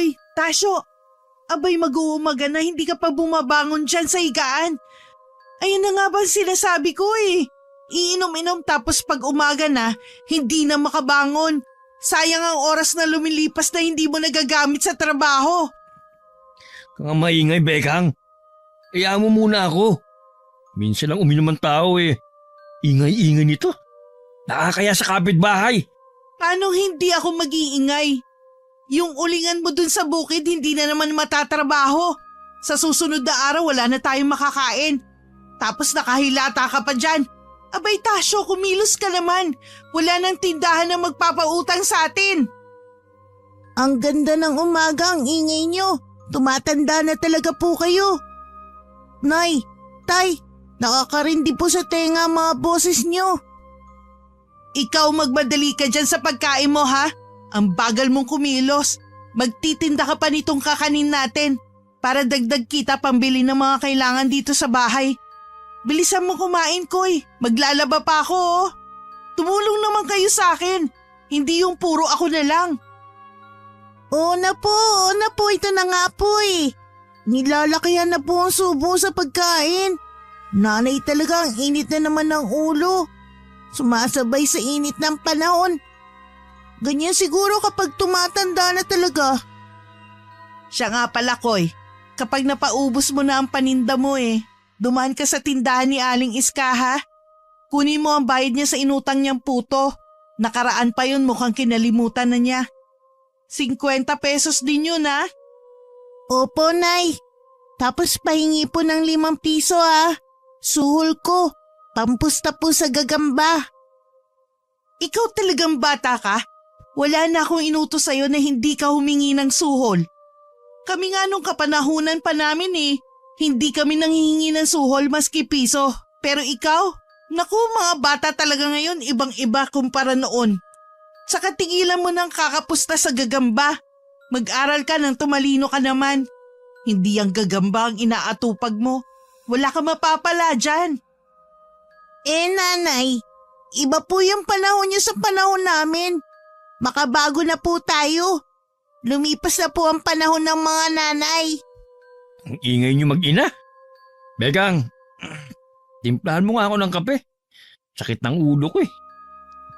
Koy, Tasyo, abay mag-uumaga na hindi ka pa bumabangon dyan sa higaan. Ayun na nga ba sinasabi ko eh. Iinom-inom tapos pag umaga na, hindi na makabangon. Sayang ang oras na lumilipas na hindi mo nagagamit sa trabaho. Kang maingay, Bekang. Kaya mo muna ako. Minsan lang uminom ang tao eh. Ingay-ingay nito. Nakakaya sa kapitbahay. Paano hindi ako mag-iingay? Yung ulingan mo dun sa bukid hindi na naman matatrabaho. Sa susunod na araw wala na tayong makakain. Tapos nakahilata ka pa dyan. Abay Tasyo, kumilos ka naman. Wala nang tindahan na magpapautang sa atin. Ang ganda ng umaga, ang ingay nyo. Tumatanda na talaga po kayo. Nay, Tay, nakakarindi po sa tenga mga boses nyo. Ikaw magmadali ka dyan sa pagkain mo ha? Ang bagal mong kumilos. Magtitinda ka pa nitong kakanin natin para dagdag kita pambili ng mga kailangan dito sa bahay. Bilisan mo kumain, Koy. Maglalaba pa ako oh. Tumulong naman kayo sa akin. Hindi yung puro ako na lang. Oo na po, ito na nga po eh. Nilalakihan na po ang subo sa pagkain. Nanay talaga ang init na naman ng ulo. Sumasabay sa init ng panahon. Ganyan siguro kapag tumatanda na talaga. Siya nga pala, Koy. Kapag napaubos mo na ang paninda mo dumaan ka sa tindahan ni Aling Iska ha. Kunin mo ang bayad niya sa inutang niyang puto. Nakaraan pa yun, mukhang kinalimutan na niya. 50 pesos din yun ha. Opo, Nay. Tapos pahingi po ng 5 piso ha. Suhol ko. Pampusta po sa gagamba. Ikaw talagang bata ka? Wala na akong inutos sa'yo na hindi ka humingi ng suhol. Kami nga nung kapanahunan pa namin hindi kami nanghihingi ng suhol maski piso. Pero ikaw, naku mga bata talaga ngayon ibang-iba kumpara noon. Saka tigilan mo ng kakapusta sa gagamba. Mag-aral ka nang tumalino ka naman. Hindi ang gagamba ang inaatupag mo. Wala ka mapapala dyan. Nanay, iba po yung panahon niyo sa panahon namin. Makabago na po tayo. Lumipas na po ang panahon ng mga nanay. Ang ingay niyo mag-ina. Bekang, timplahan mo nga ako ng kape. Sakit ng ulo ko eh.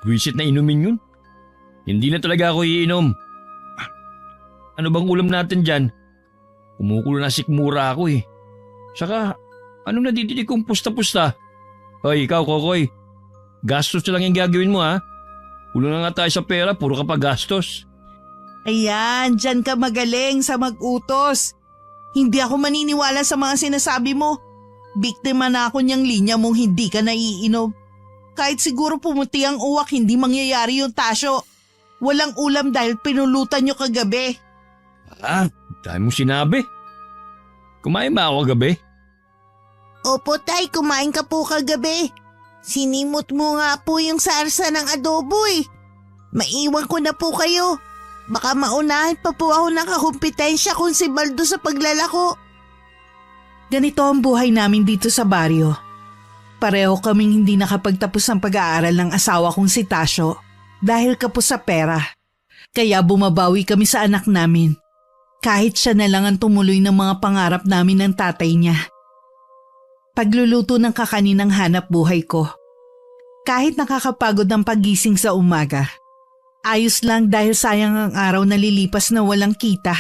Buwisit na inumin yun. Hindi na talaga ako iinom. Ano bang ulam natin dyan? Kumukulo na sikmura ako eh. Saka, anong nadidinig kong pusta-pusta? Hoy, ikaw, Kokoy. Gastos na lang yung gagawin mo ha. Kulo na nga tayo sa pera, puro ka pa gastos. Ayan, dyan ka magaling sa mag-utos. Hindi ako maniniwala sa mga sinasabi mo. Biktima na ako niyang linya mong hindi ka naiinom. Kahit siguro pumuti ang uwak, hindi mangyayari yung Tasyo. Walang ulam dahil pinulutan niyo kagabi. Dahil mo sinabi. Kumain ba ako kagabi? Opo, Tay, kumain ka po kagabi. Sinimot mo nga po yung sarsa ng adobo eh. Maiwan ko na po kayo. Baka maunahan pa po ako ng kakumpetensya kung si Baldo sa paglalako. Ganito ang buhay namin dito sa baryo. Pareho kaming hindi nakapagtapos ng pag-aaral ng asawa kong si Tasyo dahil kapos sa pera. Kaya bumabawi kami sa anak namin. Kahit siya na lang ang tumuloy ng mga pangarap namin ng tatay niya. Pagluluto ng kakaninang hanap buhay ko. Kahit nakakapagod ang pagising sa umaga. Ayos lang dahil sayang ang araw na lilipas na walang kita.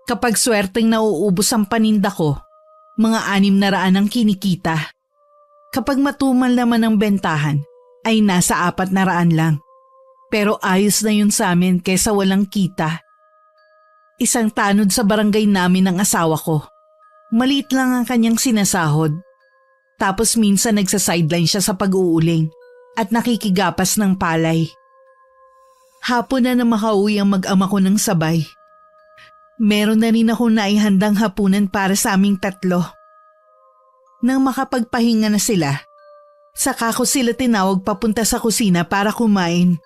Kapag swerteng nauubos ang paninda ko, mga 600 ang kinikita. Kapag matumal naman ang bentahan, ay nasa 400 lang. Pero ayos na yun sa amin kesa walang kita. Isang tanod sa barangay namin ng asawa ko. Maliit lang ang kanyang sinasahod. Tapos minsan nagsa-sideline siya sa pag-uuling at nakikigapas ng palay. Hapon na makauwi ang mag-ama ko ng sabay. Meron na rin ako naihandang hapunan para sa aming 3. Nang makapagpahinga na sila, saka ko sila tinawag papunta sa kusina para kumain.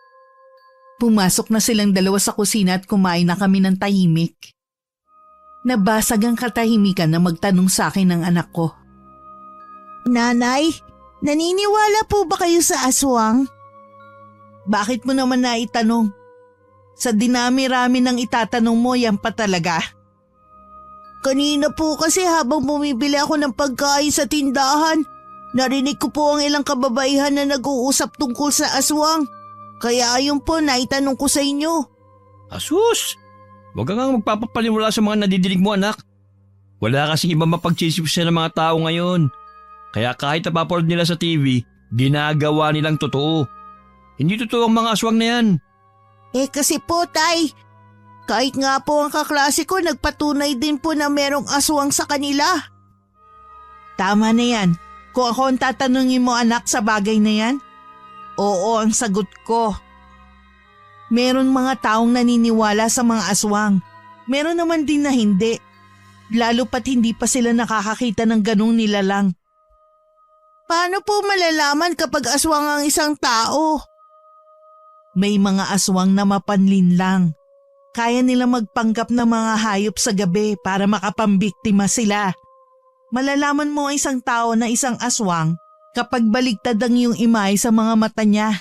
Pumasok na silang 2 sa kusina at kumain na kami ng tahimik. Nabasag ang katahimikan na magtanong sa akin ng anak ko. Nanay, naniniwala po ba kayo sa aswang? Bakit mo naman naitanong? Sa dinami-rami ng itatanong mo, yan pa talaga. Kanina po kasi habang bumibili ako ng pagkain sa tindahan, narinig ko po ang ilang kababaihan na nag-uusap tungkol sa aswang. Kaya ayun po, naitanong ko sa inyo. Asus! Huwag ka nga magpapapaliwala sa mga nadidinig mo, anak. Wala kasing iba mapagchisipsya ng mga tao ngayon. Kaya kahit napapanood nila sa TV, ginagawa nilang totoo. Hindi totoo ang mga aswang na yan. Kasi po, Tay, kahit nga po ang kaklase ko, nagpatunay din po na merong aswang sa kanila. Tama na yan. Kung ako ang tatanungin mo, anak, sa bagay na yan, oo ang sagot ko. Meron mga taong naniniwala sa mga aswang. Meron naman din na hindi. Lalo pat hindi pa sila nakakakita ng ganung nilalang. Paano po malalaman kapag aswang ang isang tao? May mga aswang na mapanlin lang. Kaya nila magpanggap ng mga hayop sa gabi para makapambiktima sila. Malalaman mo ang isang tao na isang aswang kapag baligtad ang iyong imay sa mga mata niya.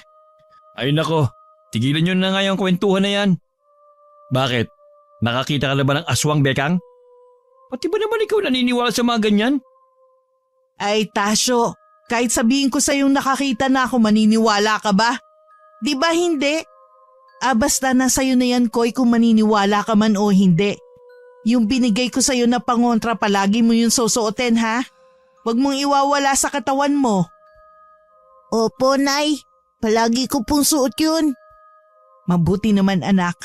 Ay nako, tigilan nyo na nga yung kwentuhan na yan. Bakit? Nakakita ka na ba ng aswang, Bekang? Pati ba naman ikaw naniniwala sa mga ganyan? Ay Tasyo, kahit sabihin ko sa iyong nakakita na ako, maniniwala ka ba? Di ba hindi? Basta na sa'yo na yan, Koy, kung maniniwala ka man o hindi. Yung binigay ko sa'yo na pangontra, palagi mo yung susuotin, ha? Huwag mong iwawala sa katawan mo. Opo, Nay. Palagi ko pong suot yun. Mabuti naman, anak.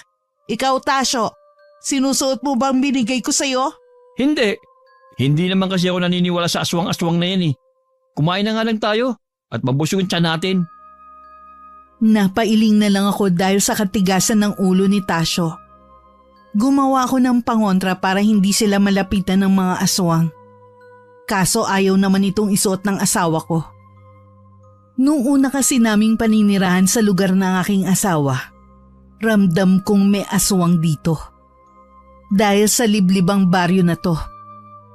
Ikaw, Tasyo, sinusuot mo bang binigay ko sa'yo? Hindi. Hindi naman kasi ako naniniwala sa aswang-aswang na yan eh. Kumain na nga lang tayo at mabusog yung tiyan natin. Napailing na lang ako dahil sa katigasan ng ulo ni Tasyo. Gumawa ako ng pangontra para hindi sila malapitan ng mga aswang. Kaso ayaw naman itong isuot ng asawa ko. Nung una kasi naming paninirahan sa lugar ng aking asawa, ramdam kong may aswang dito. Dahil sa liblibang baryo na to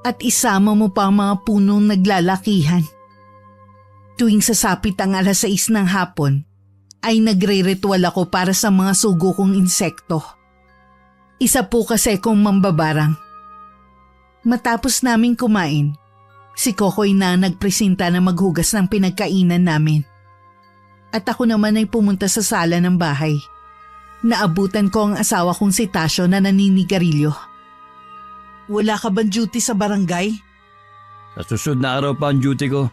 at isama mo pa ang mga punong naglalakihan. Tuwing sasapit ang 6:00 ng hapon, ay nagre-ritual ako para sa mga sugo kong insekto. Isa po kasi kong mambabarang. Matapos naming kumain, si Kokoy na nagpresenta na maghugas ng pinagkainan namin. At ako naman ay pumunta sa sala ng bahay. Naabutan ko ang asawa kong si Tasyo na naninigarilyo. Wala ka bang duty sa barangay? Sa susunod na araw pa ang duty ko.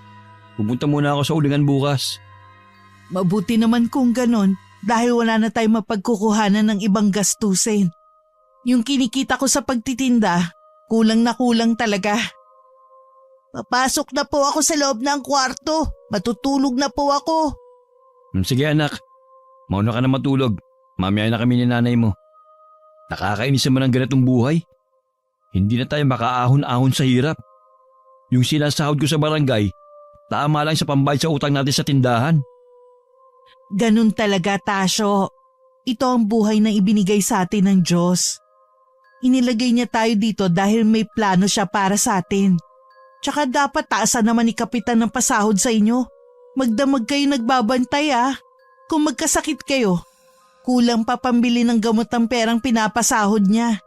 Pupunta muna ako sa ulingan bukas. Mabuti naman kung ganon dahil wala na tayong mapagkukuhanan ng ibang gastusin. Yung kinikita ko sa pagtitinda, kulang na kulang talaga. Papasok na po ako sa loob ng kwarto. Matutulog na po ako. Sige anak, mauna ka na matulog. Mamaya na kami ni nanay mo. Nakakainis naman ang ganitong buhay. Hindi na tayo makaahon-ahon sa hirap. Yung sinasahod ko sa barangay, tama lang sa pambayad sa utang natin sa tindahan. Ganun talaga, Tasyo. Ito ang buhay na ibinigay sa atin ng Diyos. Inilagay niya tayo dito dahil may plano siya para sa atin. Tsaka dapat taasan naman ni Kapitan ng pasahod sa inyo. Magdamag kayo nagbabantay Kung magkasakit kayo, kulang pa pambili ng gamot ang perang pinapasahod niya.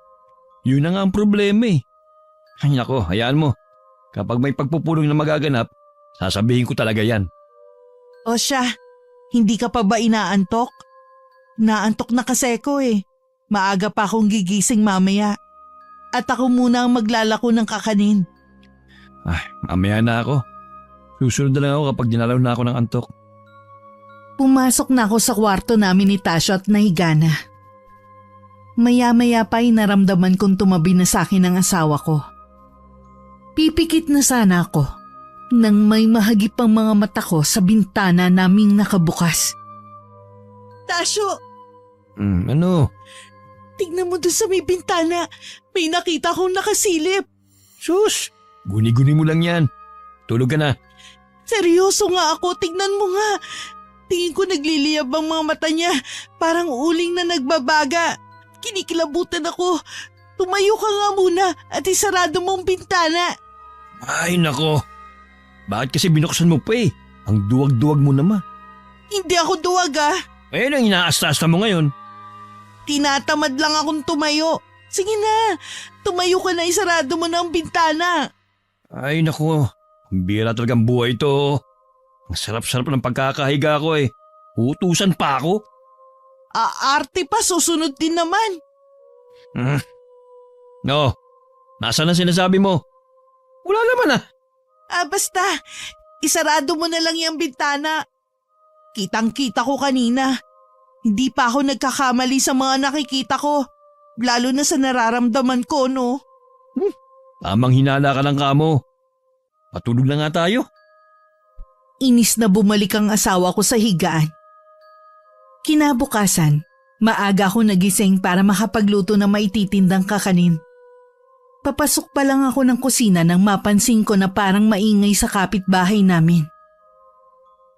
Yun na nga ang problema eh. Ay nako, hayaan mo. Kapag may pagpupulong na magaganap, sasabihin ko talaga yan. O siya, hindi ka pa ba inaantok? Naantok na kasi ko eh. Maaga pa akong gigising mamaya. At ako muna ang maglalako ng kakanin. Ay, mamaya na ako. Susunod na lang ako kapag dinalaw na ako ng antok. Pumasok na ako sa kwarto namin ni Tasyo at nahiga na. Maya-maya pa ay naramdaman kong tumabi na sa akin ang asawa ko. Pipikit na sana ako nang may mahagip ang mga mata ko sa bintana naming nakabukas. Tasyo! Ano? Tignan mo doon sa may bintana. May nakita akong nakasilip. Sus! Guni-guni mo lang yan. Tulog ka na. Seryoso nga ako. Tignan mo nga. Tingin ko nagliliyab ang mga mata niya. Parang uling na nagbabaga. Kinikilabutan ako. Tumayo ka nga muna at isarado mong bintana. Ay nako. Bakit kasi binuksan mo pa eh? Ang duwag-duwag mo naman. Hindi ako duwag Ayun ang inaasta-asta mo ngayon. Tinatamad lang akong tumayo. Sige na, tumayo ka na, isarado mo na ang bintana. Ay nako, bira talagang buhay ito. Ang sarap-sarap ng pagkakahiga ko eh. Utusan pa ako. Aarte pa, susunod din naman. No, nasaan ang sinasabi mo? Wala naman ah. Basta, isarado mo na lang yung bintana. Kitang-kita ko kanina. Hindi pa ako nagkakamali sa mga nakikita ko. Lalo na sa nararamdaman ko, no? Tamang hinala ka lang kamo. Patulog na nga tayo. Inis na bumalik ang asawa ko sa higaan. Kinabukasan, maaga ako nagising para makapagluto ng maititindang kakanin. Papasok pa lang ako ng kusina nang mapansin ko na parang maingay sa kapitbahay namin.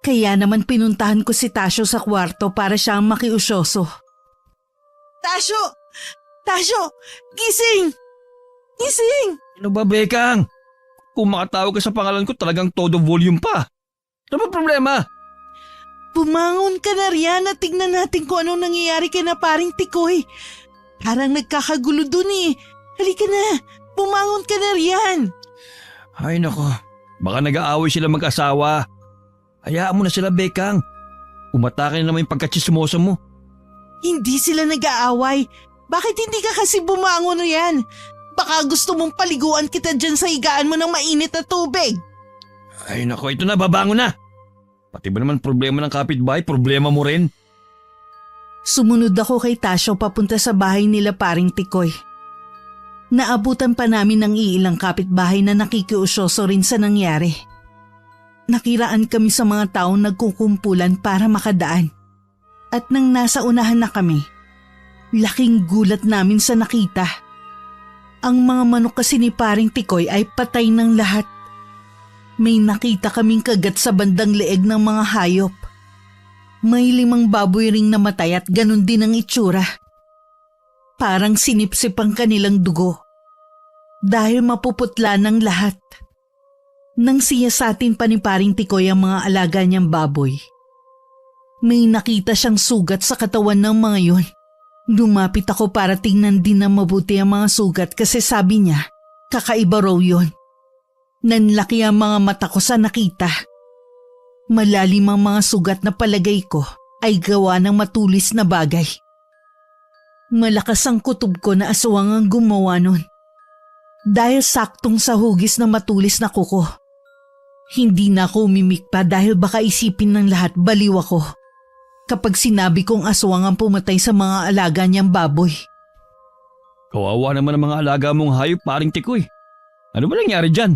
Kaya naman pinuntahan ko si Tasyo sa kwarto para siyang makiusyoso. Tasyo! Tasyo! Gising! Gising! Ano ba, Bekang? Kung makatawag ka sa pangalan ko, talagang todo volume pa. Ano ba problema? Bumangon ka na riyan at tignan natin kung anong nangyayari kay na paring Tikoy. Parang nagkakagulo dun eh. Halika na, bumangon ka na riyan. Ay nako, baka nag-aaway sila mag-asawa. Hayaan mo na sila, Bekang. Umatake na naman yung pagkatsismosa mo. Hindi sila nag-aaway. Bakit hindi ka kasi bumangon riyan? Baka gusto mong paliguan kita dyan sa higaan mo ng mainit na tubig. Ay nako, ito na, babangon na. Pati ba naman problema ng kapitbahay, problema mo rin? Sumunod ako kay Tasyo papunta sa bahay nila paring Tikoy. Naabutan pa namin ng iilang kapitbahay na nakikiusyoso rin sa nangyari. Nakiraan kami sa mga taong nagkukumpulan para makadaan. At nang nasa unahan na kami, laking gulat namin sa nakita. Ang mga manok kasi ni paring Tikoy ay patay ng lahat. May nakita kaming kagat sa bandang leeg ng mga hayop. May 5 baboy ring namatay at ganun din ang itsura. Parang sinipsip ang kanilang dugo. Dahil mapuputla ng lahat. Nang siyasatin pa ni paring Tikoy ang mga alaga niyang baboy, may nakita siyang sugat sa katawan ng mga yun. Lumapit ako para tingnan din na mabuti ang mga sugat kasi sabi niya, kakaiba raw yun. Nanlaki ang mga mata ko sa nakita. Malalim ang mga sugat na palagay ko ay gawa ng matulis na bagay. Malakas ang kutob ko na aswang ang gumawa nun. Dahil saktong sa hugis ng matulis na kuko. Hindi na ako umimik pa dahil baka isipin ng lahat baliw ako. Kapag sinabi kong aswang ang pumatay sa mga alaga niyang baboy. Kawawa naman ang mga alaga mong hayop, paring Tikoy. Ano ba nangyari dyan?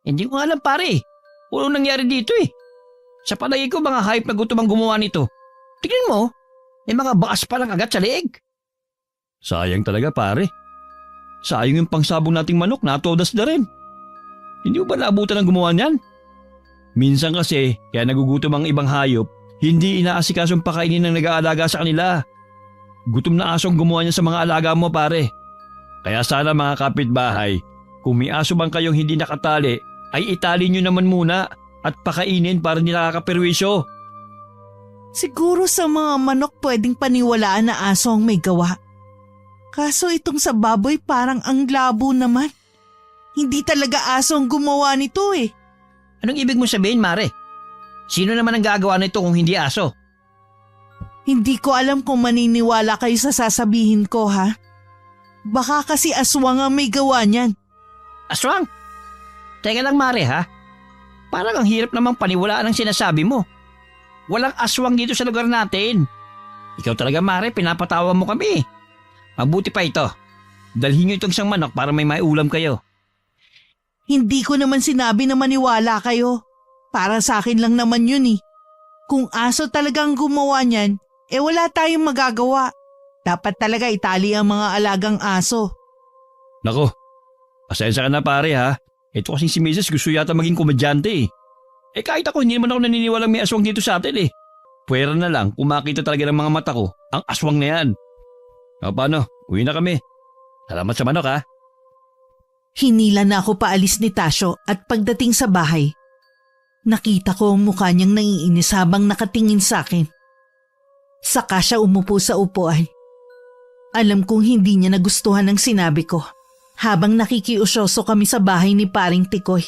Hindi ko alam, pare. Walang nangyari dito eh. Sa palagay ko, mga hayop na gutom ang gumawa nito. Tignan mo, may mga bakas pa lang agad sa leeg. Sayang talaga, pare. Sayang yung pangsabong nating manok, natodas na rin. Hindi mo ba naabutan ang gumawa niyan? Minsan kasi, kaya nagugutom ang ibang hayop, hindi inaasikasong pakainin ng nag-aalaga sa kanila. Gutom na asong gumawa niya sa mga alaga mo, pare. Kaya sana mga kapitbahay, kung may aso bang kayong hindi nakatali, ay itali nyo naman muna at pakainin para hindi nakakaperwisyo. Siguro sa mga manok pwedeng paniwalaan na aso ang may gawa. Kaso itong sa baboy parang ang labo naman. Hindi talaga aso ang gumawa nito eh. Anong ibig mo sabihin, Mare? Sino naman ang gagawa nito kung hindi aso? Hindi ko alam kung maniniwala kayo sa sasabihin ko, ha? Baka kasi aswang ang may gawa niyan. Aswang? Teka lang, Mare, ha? Parang ang hirap namang paniwalaan ang sinasabi mo. Walang aswang dito sa lugar natin. Ikaw talaga, Mare, pinapatawa mo kami. Mabuti pa ito. Dalhin niyo itong isang manok para may maiulam kayo. Hindi ko naman sinabi na maniwala kayo. Para sa akin lang naman yun eh. Kung aso talagang gumawa niyan, wala tayong magagawa. Dapat talaga itali ang mga alagang aso. Nako, pasensya ka na pare ha. Ito kasing si Mrs. gusto yata maging komedyante eh. Kahit ako hindi naman ako naniniwalang may aswang dito sa atin eh. Pwera na lang kung makita talaga ng mga mata ko ang aswang na yan. Paano? Uwi na kami. Salamat sa manok ha. Hinila na ako paalis ni Tasyo at pagdating sa bahay, nakita ko ang mukha niyang naiinis habang nakatingin sa akin. Saka siya umupo sa upuan Alam kong hindi niya nagustuhan ang sinabi ko habang nakikiusyoso kami sa bahay ni Paring Tikoy.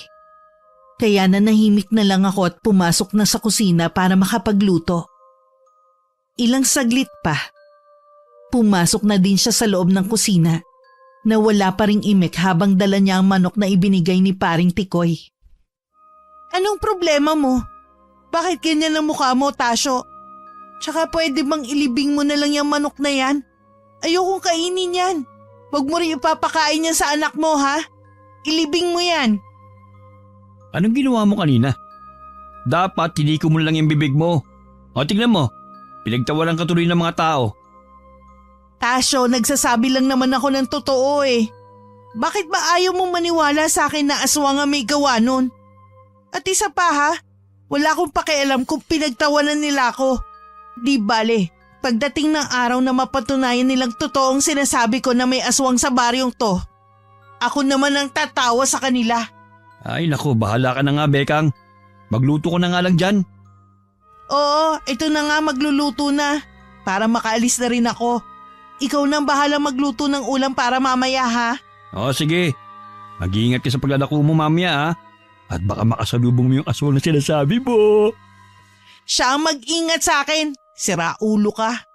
Kaya nanahimik na lang ako at pumasok na sa kusina para makapagluto. Ilang saglit pa, pumasok na din siya sa loob ng kusina na wala pa ring imik habang dala niya ang manok na ibinigay ni Paring Tikoy. Anong problema mo? Bakit ganyan ang mukha mo, Tasyo? Tsaka pwede bang ilibing mo na lang yung manok na yan? Ayokong kainin yan. Huwag mo rin ipapakain yan sa anak mo, ha? Ilibing mo yan. Anong ginawa mo kanina? Dapat tiniko mo lang yung bibig mo. O tignan mo, pinagtawanan ka tuloy ng mga tao. Tasyo, nagsasabi lang naman ako ng totoo eh. Bakit ba ayaw mong maniwala sa akin na aswang ang may gawa nun? At isa pa ha, wala akong pakialam kung pinagtawanan nila ako. Di bale, pagdating ng araw na mapatunayan nilang totoong sinasabi ko na may aswang sa baryong to, ako naman ang tatawa sa kanila. Ay naku, bahala ka na nga, Bekang. Magluto ko na nga lang dyan. Oo, ito na nga magluluto na. Para makaalis na rin ako. Ikaw nang bahala magluto ng ulam para mamaya ha. O sige, mag-iingat ka sa paglalako mo mamaya ha. At baka makasalubong mo yung aswang na sinasabi mo. Siya ang mag-ingat sa akin. Sira ulo ka.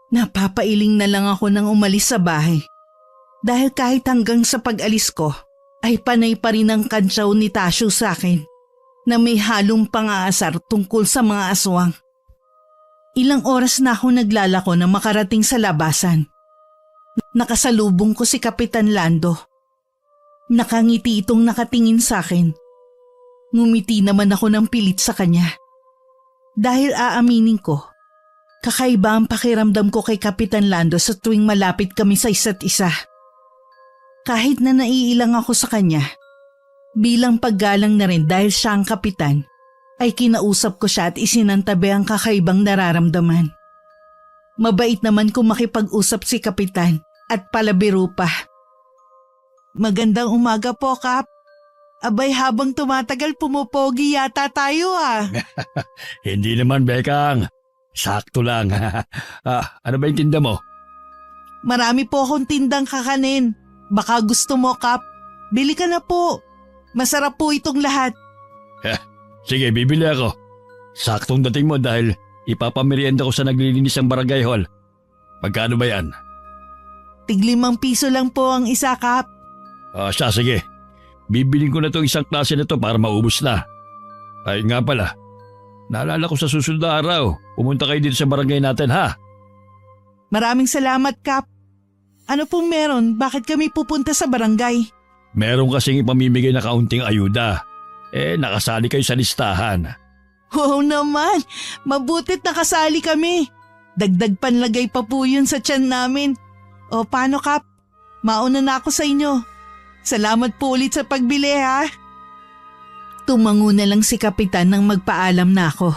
Napapailing na lang ako nang umalis sa bahay. Dahil kahit hanggang sa pag-alis ko, ay panay pa rin ang kantsaw ni Tasyo sa akin na may halong pang-aasar tungkol sa mga aswang. Ilang oras na ako naglalako na makarating sa labasan. Nakasalubong ko si Kapitan Lando. Nakangiti itong nakatingin sa akin. Ngumiti naman ako ng pilit sa kanya. Dahil aaminin ko, kakaiba ang pakiramdam ko kay Kapitan Lando sa tuwing malapit kami sa isa't isa. Kahit na naiilang ako sa kanya, bilang paggalang na rin dahil siya ang kapitan, ay kinausap ko siya at isinantabi ang kakaibang nararamdaman. Mabait naman kung makipag-usap si Kapitan at palabiro pa. Magandang umaga po, Kap. Abay, habang tumatagal pumopogi yata tayo ah. Hindi naman, Bekang. Sakto lang. Ano ba yung tinda mo? Marami po akong tindang kakanin. Baka gusto mo, Kap. Bili ka na po. Masarap po itong lahat. Sige, bibili ako. Saktong dating mo dahil ipapamerienda ko sa naglilinis ng barangay hall. Magkano ba yan? tig-5 piso lang po ang isa, Kap. Siya, sige. Bibiling ko na itong isang klase na to para maubos na. Ay nga pala, naalala ko sa susunod na araw, pumunta kayo dito sa barangay natin ha. Maraming salamat, Kap. Ano pong meron? Bakit kami pupunta sa barangay? Meron kasing ipamimigay na kaunting ayuda. Nakasali kayo sa listahan. Oo naman, mabutit nakasali kami. Dagdag panlagay pa po yun sa tiyan namin. O paano, Kap? Mauna na ako sa inyo. Salamat po ulit sa pagbili ha. Tumango na lang si Kapitan nang magpaalam na ako.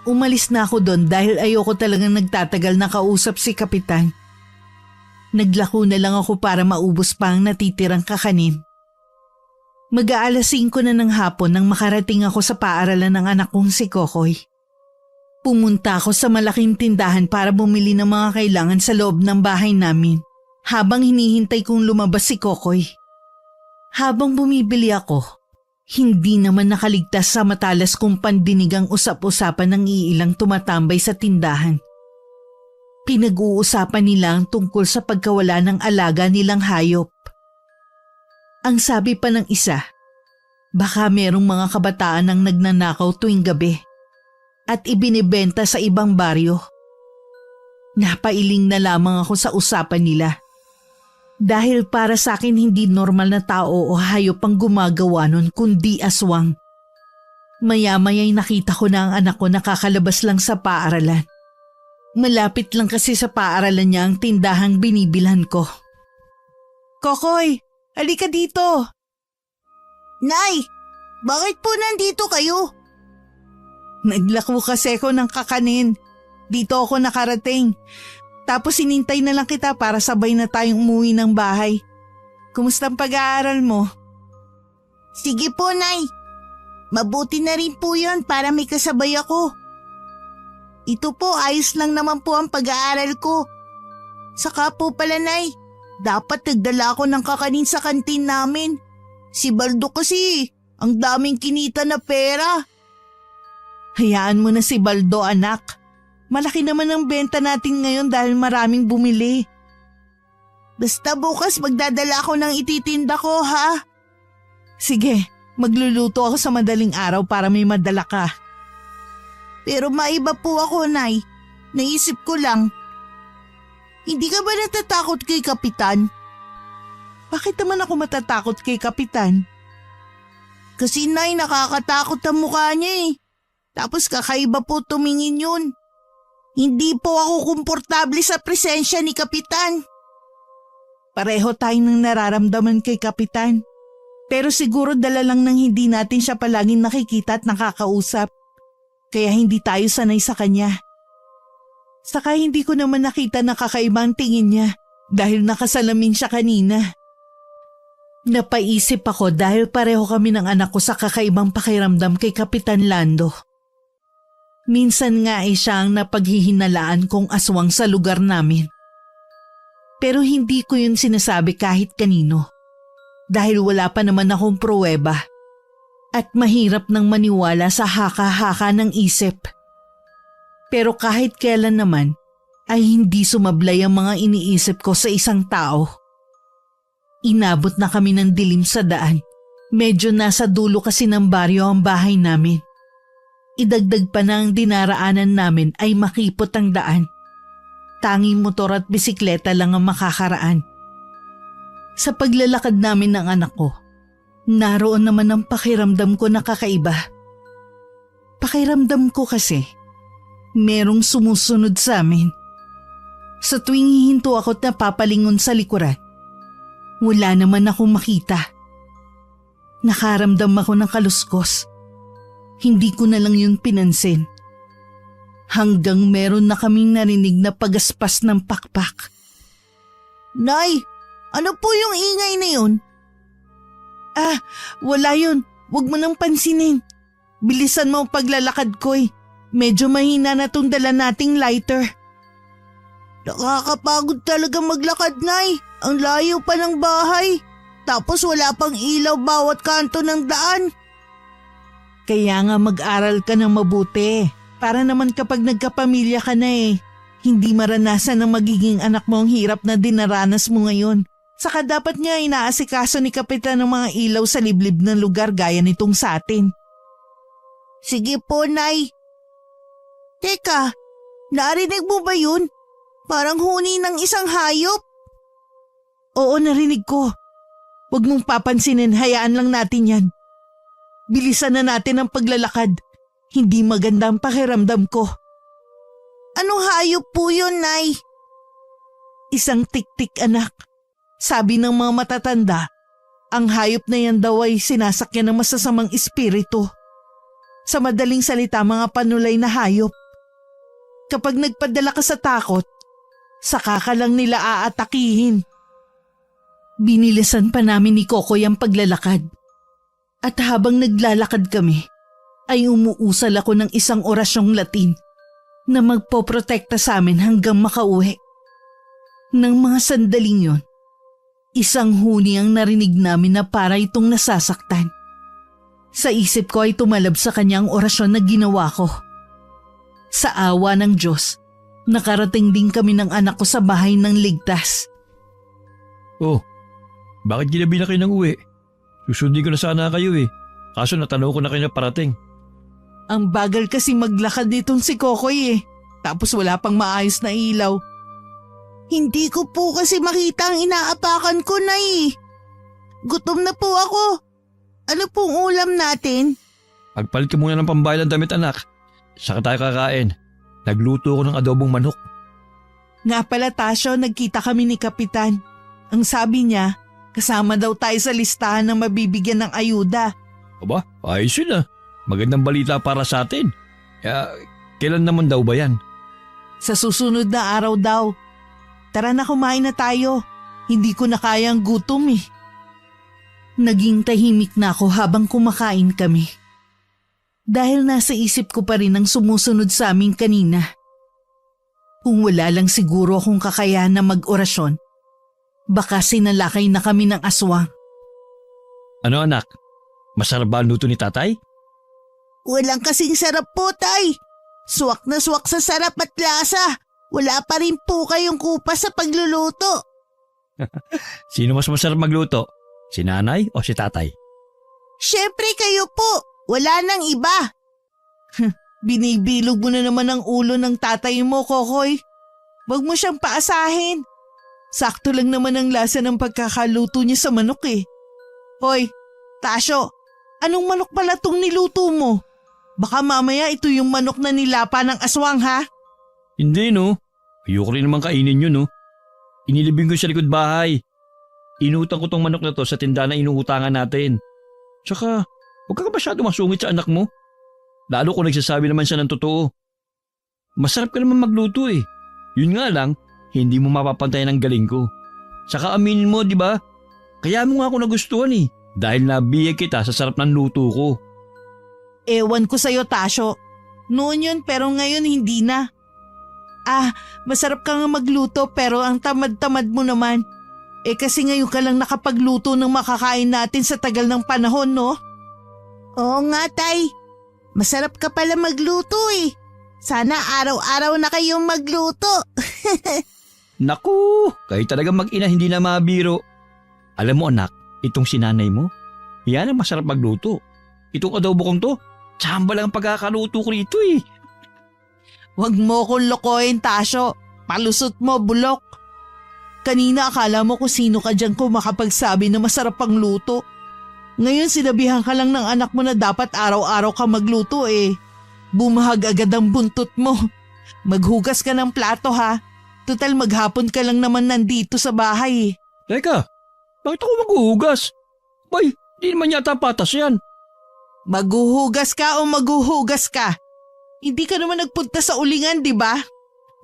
Umalis na ako doon dahil ayoko talagang nagtatagal na kausap si Kapitan. Naglako na lang ako para maubos pa ang natitirang kakanin. Mag-aalas 5 na ng hapon nang makarating ako sa paaralan ng anak kong si Kokoy. Pumunta ako sa malaking tindahan para bumili ng mga kailangan sa loob ng bahay namin habang hinihintay kong lumabas si Kokoy. Habang bumibili ako, hindi naman nakaligtas sa matalas kong pandinigang usap-usapan ng iilang tumatambay sa tindahan. Pinag-uusapan nila ang tungkol sa pagkawala ng alaga nilang hayop. Ang sabi pa ng isa, baka merong mga kabataan ang nagnanakaw tuwing gabi at ibinibenta sa ibang baryo. Napailing na lamang ako sa usapan nila. Dahil para sa akin hindi normal na tao o hayop ang gumagawa nun kundi aswang. Maya-maya'y nakita ko na ang anak ko nakakalabas lang sa paaralan. Malapit lang kasi sa paaralan niya ang tindahang binibilhan ko. Kokoy, halika dito. Nay, bakit po nandito kayo? Naglako kasi ako ng kakanin. Dito ako nakarating. Tapos sinintay na lang kita para sabay na tayong umuwi ng bahay. Kumusta ang pag-aaral mo? Sige po, Nay. Mabuti na rin po yun para may kasabay ako. Ito po, ayos lang naman po ang pag-aaral ko. Saka po pala, Nay, dapat nagdala ako ng kakanin sa kantin namin. Si Baldo kasi, ang daming kinita na pera. Hayaan mo na si Baldo, anak. Malaki naman ang benta natin ngayon dahil maraming bumili. Basta bukas magdadala ako ng ititinda ko, ha? Sige, magluluto ako sa madaling araw para may madala ka. Pero maiba po ako, Nay. Naisip ko lang. Hindi ka ba natatakot kay Kapitan? Bakit naman ako matatakot kay Kapitan? Kasi, Nay, nakakatakot ang mukha niya eh. Tapos kakaiba po tumingin yun. Hindi po ako komportable sa presensya ni Kapitan. Pareho tayong nararamdaman kay Kapitan. Pero siguro dala lang ng hindi natin siya palaging nakikita at nakakausap. Kaya hindi tayo sanay sa kanya. Saka hindi ko naman nakita na kakaibang tingin niya dahil nakasalamin siya kanina. Napaisip ako dahil pareho kami ng anak ko sa kakaibang pakiramdam kay Kapitan Lando. Minsan nga ay siya ang napaghihinalaan kong aswang sa lugar namin. Pero hindi ko yun sinasabi kahit kanino dahil wala pa naman akong pruweba at mahirap nang maniwala sa haka-haka ng isip. Pero kahit kailan naman ay hindi sumablay ang mga iniisip ko sa isang tao. Inabot na kami ng dilim sa daan. Medyo nasa dulo kasi ng baryo ang bahay namin. Idagdag pa na ang dinaraanan namin ay makipot ang daan. Tanging motor at bisikleta lang ang makakaraan. Sa paglalakad namin ng anak ko, naroon naman ang pakiramdam ko na kakaiba. Pakiramdam ko kasi, merong sumusunod sa amin. Sa tuwing hihinto ako't napapalingon sa likuran, wala naman akong makita. Nakaramdam ako ng kaluskos. Hindi ko na lang yun pinansin. Hanggang meron na kaming narinig na pagaspas ng pakpak. Nay, ano po yung ingay na yun? Wala yun. Huwag mo nang pansinin. Bilisan mo ang paglalakad ko eh. Medyo mahina na tong dala nating lighter. Nakakapagod talaga maglakad, Nay. Ang layo pa ng bahay. Tapos wala pang ilaw bawat kanto ng daan. Kaya nga mag-aral ka ng mabuti. Para naman kapag nagkapamilya ka na hindi maranasan ng magiging anak mo ang hirap na dinaranas mo ngayon. Saka dapat nga inaasikaso ni Kapitan ng mga ilaw sa liblib ng lugar gaya nitong sa atin. Sige po, Nay. Teka, narinig mo ba yun? Parang huni ng isang hayop. Oo, narinig ko. Huwag mong papansinin, hayaan lang natin yan. Bilisan na natin ang paglalakad. Hindi maganda ang pakiramdam ko. Anong hayop po yun, Nay? Isang tiktik, anak. Sabi ng mga matatanda, ang hayop na yan daw ay sinasakyan ng masasamang espiritu. Sa madaling salita, mga panulay na hayop. Kapag nagpadala ka sa takot, saka ka lang nila aatakihin. Binilisan pa namin ni Kokoy ang paglalakad. At habang naglalakad kami, ay umuusal ako ng isang orasyong Latin na magpoprotekta sa amin hanggang makauwi. Nang mga sandaling yon, isang huni ang narinig namin na para itong nasasaktan. Sa isip ko ay tumalab sa kanya ang orasyon na ginawa ko. Sa awa ng Diyos, nakarating din kami ng anak ko sa bahay ng ligtas. Oh, bakit ginabi na kayo ng uwi? Susundin ko na sana kayo Kaso natanaw ko na kayo na parating. Ang bagal kasi maglakad nitong si Kokoy Tapos wala pang maayos na ilaw. Hindi ko po kasi makita ang inaapakan ko, Nay. Gutom na po ako. Ano pong ulam natin? Pagpalit ka muna ng pambayad ng damit, anak. Saka tayo kakain. Nagluto ko ng adobong manok. Nga pala, Tasyo, nagkita kami ni Kapitan. Ang sabi niya, kasama daw tayo sa listahan ng mabibigyan ng ayuda. Aba, ayos yun Magandang balita para sa atin. Kailan naman daw ba yan? Sa susunod na araw daw. Tara na, kumain na tayo. Hindi ko na kayang gutom Naging tahimik na ako habang kumakain kami. Dahil nasa isip ko pa rin ang sumusunod sa amin kanina. Kung wala lang siguro akong kakayahan na mag-orasyon, baka sinalakay na kami ng aswang. Ano anak? Masarap ba ang luto ni tatay? Walang kasing sarap po, tay. Swak na swak sa sarap at lasa. Wala pa rin po kayong kupas sa pagluluto. Sino mas masarap magluto? Si nanay o si tatay? Siyempre kayo po. Wala nang iba. Binibilog mo na naman ang ulo ng tatay mo, Kokoy. Wag mo siyang paasahin. Sakto lang naman ang lasa ng pagkakaluto niya sa manok eh. Hoy, Tasyo, anong manok pala tong niluto mo? Baka mamaya ito yung manok na nilapa ng aswang ha? Hindi no. Ayoko rin naman kainin yun no. Inilibing ko sa likod bahay. Inutang ko tong manok na to sa tindahan na inuutangan natin. Tsaka, huwag ka masyado masungit sa anak mo. Lalo kung nagsasabi naman siya ng totoo. Masarap ka naman magluto eh. Yun nga lang, hindi mo mapapantayan ang galing ko. Saka aminin mo, di ba? Kaya mo nga ako nagustuhan eh. Dahil nabiyag kita sa sarap ng luto ko. Ewan ko sa'yo, Tasyo. Noon yun pero ngayon hindi na. Masarap ka nga magluto pero ang tamad-tamad mo naman. Kasi ngayon ka lang nakapagluto ng makakain natin sa tagal ng panahon, no? Oo nga, tay. Masarap ka pala magluto eh. Sana araw-araw na kayong magluto. Naku, kayo talaga mag-ina hindi na mabiro. Alam mo anak, itong sinanay mo, yan ang masarap magluto. Itong adobo kong to, tsamba lang ang pagkakaluto ko rito eh. Huwag mo kong lokohin, Tasyo. Palusot mo, bulok. Kanina akala mo kung sino ka dyan kung makapagsabi na masarap ang luto. Ngayon sinabihan ka lang ng anak mo na dapat araw-araw ka magluto eh. Bumahag agad ang buntot mo. Maghugas ka ng plato ha. Total maghapon ka lang naman nandito sa bahay eh. Teka, bakit ako maghuhugas? Bay, di naman yata patas yan. Maghuhugas ka o maghuhugas ka? Hindi ka naman nagpunta sa ulingan, di ba?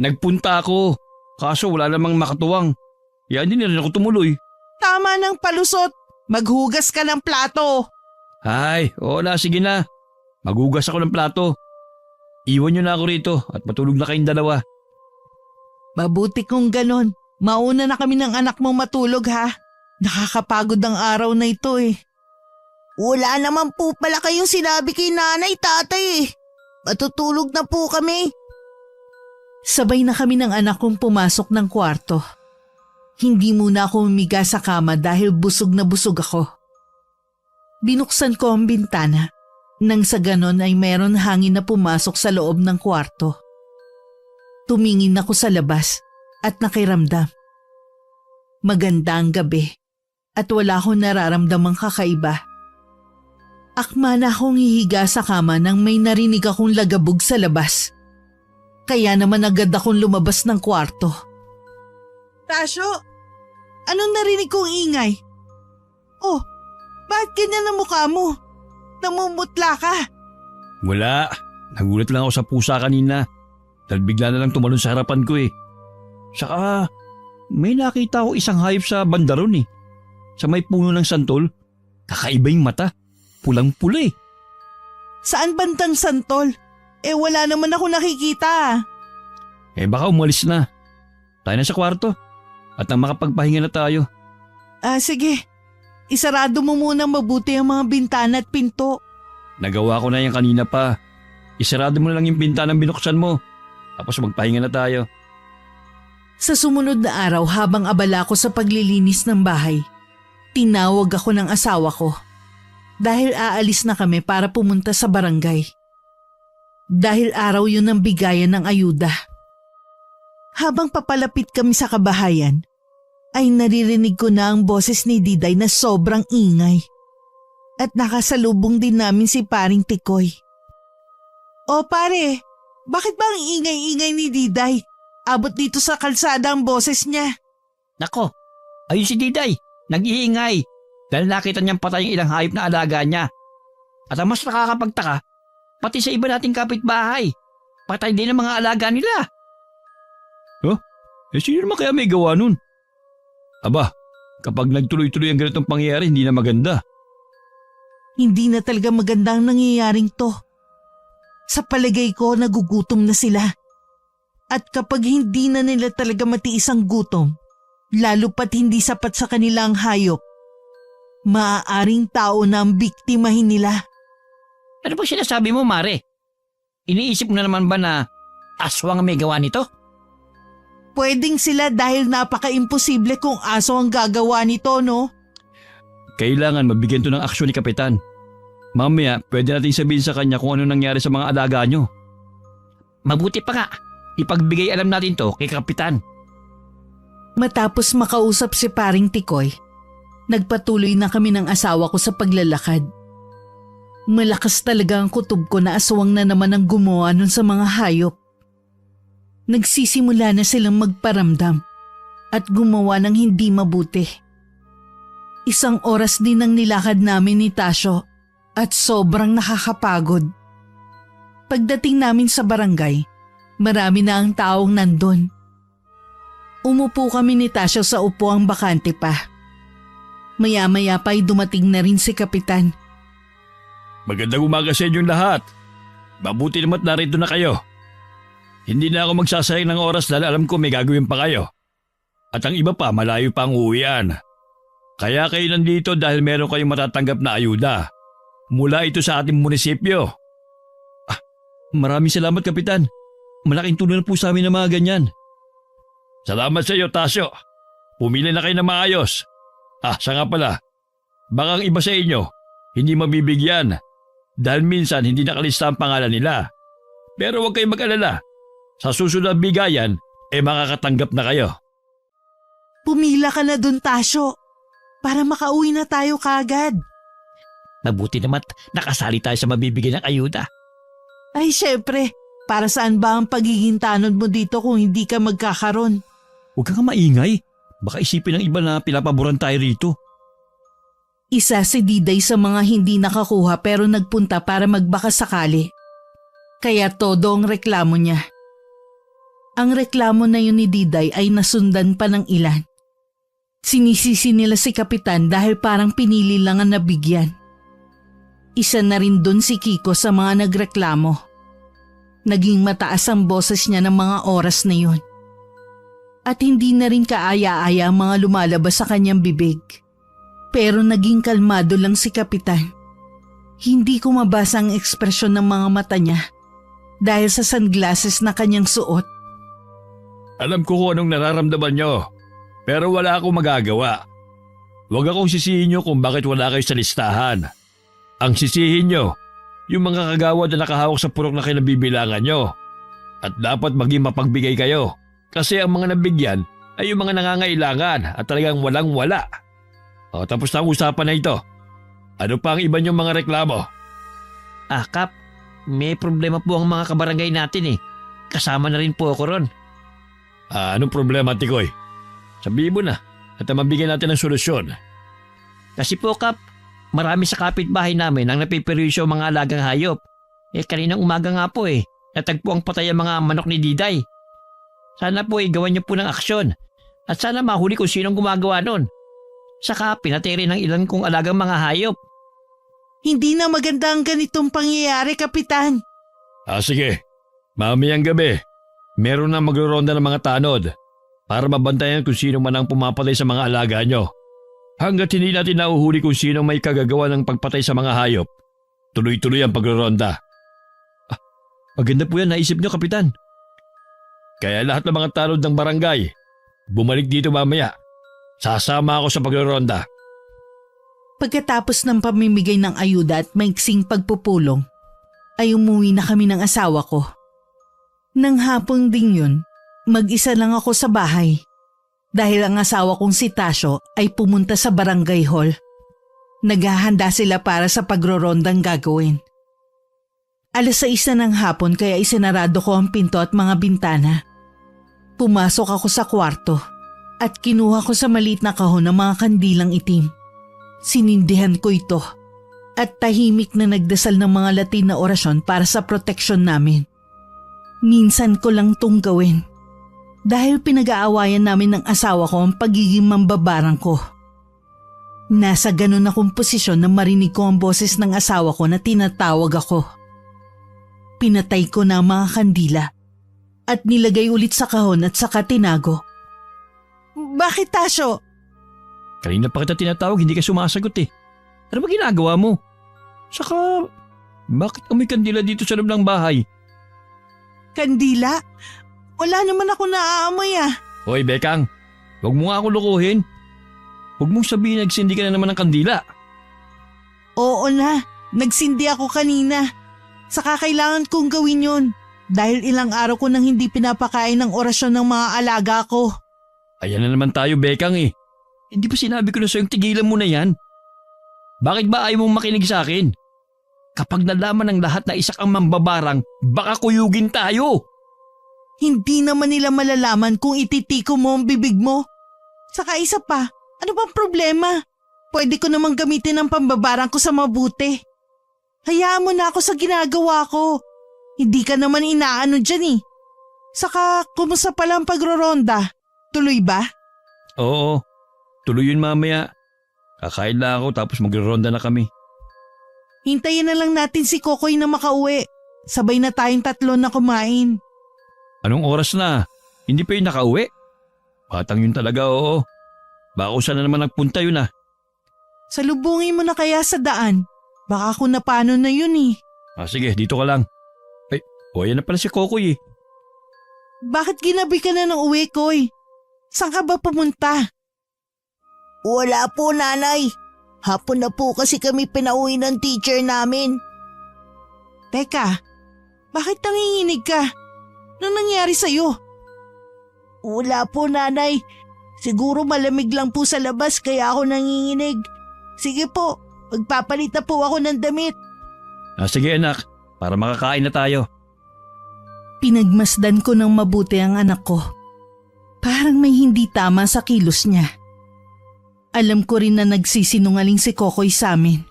Nagpunta ako, kaso wala namang makatuwang. Kaya hindi na rin ako tumuloy. Tama ng palusot. Maghugas ka ng plato. Ay, oo na, sige na. Maghugas ako ng plato. Iwan niyo na ako rito at matulog na kayong dalawa. Mabuti kung ganon. Mauna na kami ng anak mong matulog ha. Nakakapagod ang araw na ito eh. Wala naman po pala kayong sinabi kay nanay, tatay eh. Matutulog na po kami. Sabay na kami ng anak kong pumasok ng kwarto. Hindi muna ako umiga sa kama dahil busog na busog ako. Binuksan ko ang bintana. Nang sa ganon ay meron hangin na pumasok sa loob ng kwarto. Tumingin ako sa labas at nakiramdam. Maganda ang gabi at wala akong nararamdamang kakaiba. Akma na akong hihiga sa kama nang may narinig akong lagabog sa labas. Kaya naman agad akong lumabas ng kwarto. Tasyo, anong narinig kong ingay? Oh, bakit ganyan ang mukha mo? Namumutla ka. Wala, nagulat lang ako sa pusa kanina. Dahil bigla na lang tumalon sa harapan ko eh. Saka, may nakita ako isang hayop sa banda ron eh. Sa may puno ng santol, kakaiba yung mata. Pulang-pula eh. Saan bantang santol? Wala naman ako nakikita. Baka umalis na. Tayo na sa kwarto. At nang makapagpahinga na tayo. Sige. Isarado mo munang mabuti ang mga bintana at pinto. Nagawa ko na yan kanina pa. Isarado mo na lang yung bintanang binuksan mo. Tapos magpahinga na tayo. Sa sumunod na araw habang abala ko sa paglilinis ng bahay, tinawag ako ng asawa ko. Dahil aalis na kami para pumunta sa barangay. Dahil araw yun ng bigayan ng ayuda. Habang papalapit kami sa kabahayan, ay naririnig ko na ang boses ni Diday na sobrang ingay. At nakasalubong din namin si paring Tikoy. O pare, bakit ba ang ingay-ingay ni Diday? Abot dito sa kalsada ang boses niya. Nako, ayun si Diday. Nag-iingay. Dahil nakita niyang patay yung ilang hayop na alaga niya. At ang mas nakakapagtaka, pati sa iba nating kapitbahay, patay din ang mga alaga nila. Sino naman kaya may gawa nun? Aba, kapag nagtuloy-tuloy ang ganitong pangyayari, hindi na maganda. Hindi na talaga maganda ang nangyayaring to. Sa palagay ko, nagugutom na sila. At kapag hindi na nila talaga matiis ang gutom, lalo pat hindi sapat sa kanilang hayop, maaaring tao na ang biktimahin nila. Ano ba sinasabi mo, Mare? Iniisip mo na naman ba na aswang ang may gawa nito? Pwedeng sila dahil napaka-imposible kung aso ang gagawa nito, no? Kailangan mabigyan to ng aksyon ni Kapitan. Mamaya, pwede natin sabihin sa kanya kung ano nangyari sa mga alaga nyo. Mabuti pa nga, ipagbigay alam natin to kay Kapitan. Matapos makausap si Paring Tikoy, nagpatuloy na kami ng asawa ko sa paglalakad. Malakas talaga ang kutob ko na aswang na naman ang gumawa nun sa mga hayop. Nagsisimula na silang magparamdam at gumawa ng hindi mabuti. Isang oras din ang nilakad namin ni Tasyo at sobrang nakakapagod. Pagdating namin sa barangay, marami na ang taong nandun. Umupo kami ni Tasyo sa upuang bakante pa. Maya-maya pa'y dumating na rin si Kapitan. Magandang umaga sa inyong lahat. Mabuti naman narito na kayo. Hindi na ako magsasayang ng oras dahil alam ko may gagawin pa kayo. At ang iba pa malayo pa ang uwian. Kaya kayo nandito dahil meron kayong matatanggap na ayuda. Mula ito sa ating munisipyo. Maraming salamat, Kapitan. Malaking tulong na po sa amin ng mga ganyan. Salamat sa iyo, Tasyo. Pumili na kayo na maayos. Siya nga pala. Baka ang iba sa inyo, hindi mabibigyan. Dahil minsan hindi nakalista ang pangalan nila. Pero huwag kayong mag-alala. Sa susunod na bigayan, makakatanggap na kayo. Pumila ka na dun, Tasyo, para makauwi na tayo kaagad. Mabuti naman nakasali tayo sa mabibigyan ng ayuda. Ay, syempre, para saan ba ang pagiging tanod mo dito kung hindi ka magkakaroon? Huwag kang maingay. Baka isipin ng iba na pinapaboran tayo rito. Isa si Diday sa mga hindi nakakuha pero nagpunta para magbaka sakali. Kaya todo ang reklamo niya. Ang reklamo na yun ni Diday ay nasundan pa ng ilan. Sinisisi nila si Kapitan dahil parang pinili lang ang nabigyan. Isa na rin dun si Kiko sa mga nagreklamo. Naging mataas ang boses niya ng mga oras na yun. At hindi na rin kaaya-aya ang mga lumalabas sa kanyang bibig. Pero naging kalmado lang si Kapitan. Hindi ko mabasa ang ekspresyon ng mga mata niya dahil sa sunglasses na kanyang suot. Alam ko kung anong nararamdaman nyo, pero wala akong magagawa. Huwag akong sisihin nyo kung bakit wala kayo sa listahan. Ang sisihin nyo, yung mga kagawad na nakahawak sa purok na kinabibilangan nyo. At dapat maging mapagbigay kayo, kasi ang mga nabigyan ay yung mga nangangailangan at talagang walang-wala. Tapos na ang usapan na ito. Ano pa ang iba nyong mga reklamo? Kap, may problema po ang mga kabarangay natin eh. Kasama na rin po ako ron. Anong problema, Tikoy? Sabihin mo na at mabigyan natin ng solusyon. Kasi po, Kap, marami sa kapitbahay namin ang napiperwisyo ang mga alagang hayop. Kaninang umaga nga po natagpo ang patay ang mga manok ni Diday. Sana po gawan niyo po ng aksyon at sana mahuli kung sinong gumagawa nun. Saka pinatay rin ng ilan kong alagang mga hayop. Hindi na maganda ang ganitong pangyayari, Kapitan. Sige. Mamayang gabi, meron na magroronda ng mga tanod para mabantayan kung sino man ang pumapatay sa mga alaga nyo. Hanggat hindi natin nauhuli kung sino may kagagawa ng pagpatay sa mga hayop, tuloy-tuloy ang pagroronda. Maganda po yan, naisip nyo, Kapitan. Kaya lahat ng mga tanod ng barangay, bumalik dito mamaya. Sasama ako sa pagroronda. Pagkatapos ng pamimigay ng ayuda at maiksing pagpupulong, ay umuwi na kami ng asawa ko. Nang hapon ding yun, mag-isa lang ako sa bahay. Dahil ang asawa kong si Tasyo ay pumunta sa barangay hall. Naghahanda sila para sa pagrorondang gagawin. 6:00 na ng hapon kaya isinarado ko ang pinto at mga bintana. Pumasok ako sa kwarto at kinuha ko sa maliit na kahon ng mga kandilang itim. Sinindihan ko ito at tahimik na nagdasal ng mga Latin na orasyon para sa proteksyon namin. Minsan ko lang itong gawin dahil pinag-aawayan namin ng asawa ko ang pagiging mambabarang ko. Nasa ganun akong posisyon na marinig ko ang boses ng asawa ko na tinatawag ako. Pinatay ko na ang mga kandila at nilagay ulit sa kahon at saka tinago. Bakit, Tasyo? Kanina pa kita tinatawag, hindi ka sumasagot eh. Ano ba ginagawa mo? Saka, bakit amoy kandila dito sa loob ng bahay? Kandila? Wala naman ako naaamoy ah. Hoy, Bekang, huwag mo nga ako lukuhin. Huwag mong sabihin nagsindi ka na naman ng kandila. Oo na, nagsindi ako kanina. Saka kailangan kong gawin yun. Dahil ilang araw ko nang hindi pinapakain ng orasyon ng mga alaga ko. Ayan na naman tayo, Bekang eh. Hindi ba sinabi ko na sa'yo tigilan mo na yan? Bakit ba ayaw mong makinig sa akin? Kapag nalaman ng lahat na isa kang mambabarang, baka kuyugin tayo. Hindi naman nila malalaman kung ititiko mo ang bibig mo. Saka isa pa, ano bang problema? Pwede ko namang gamitin ang pambabarang ko sa mabuti. Hayaan mo na ako sa ginagawa ko. Hindi ka naman inaano dyan eh. Saka, kumusta pala ang pagroronda? Tuloy ba? Oo, tuloy yun mamaya. Kakain lang ako tapos magre-ronda na kami. Hintayin na lang natin si Kokoy na makauwi. Sabay na tayong tatlo na kumain. Anong oras na? Hindi pa yun nakauwi? Batang yun talaga, oo. Baka kung saan na naman nagpunta yun ah. Salubungin mo na kaya sa daan. Baka kung napano na yun eh. Sige, dito ka lang. Ay, ayan na pala si Kokoy eh. Bakit ginabi ka na ng uwi, Koy? Saan ka ba pumunta? Wala po, nanay. Hapon na po kasi kami pinauwi ng teacher namin. Teka, bakit nanginginig ka? Anong nangyari sa'yo? Wala po, nanay. Siguro malamig lang po sa labas kaya ako nanginginig. Sige po, magpapalit na po ako ng damit. Sige anak, para makakain na tayo. Pinagmasdan ko ng mabuti ang anak ko. Parang may hindi tama sa kilos niya. Alam ko rin na nagsisinungaling si Kokoy sa amin.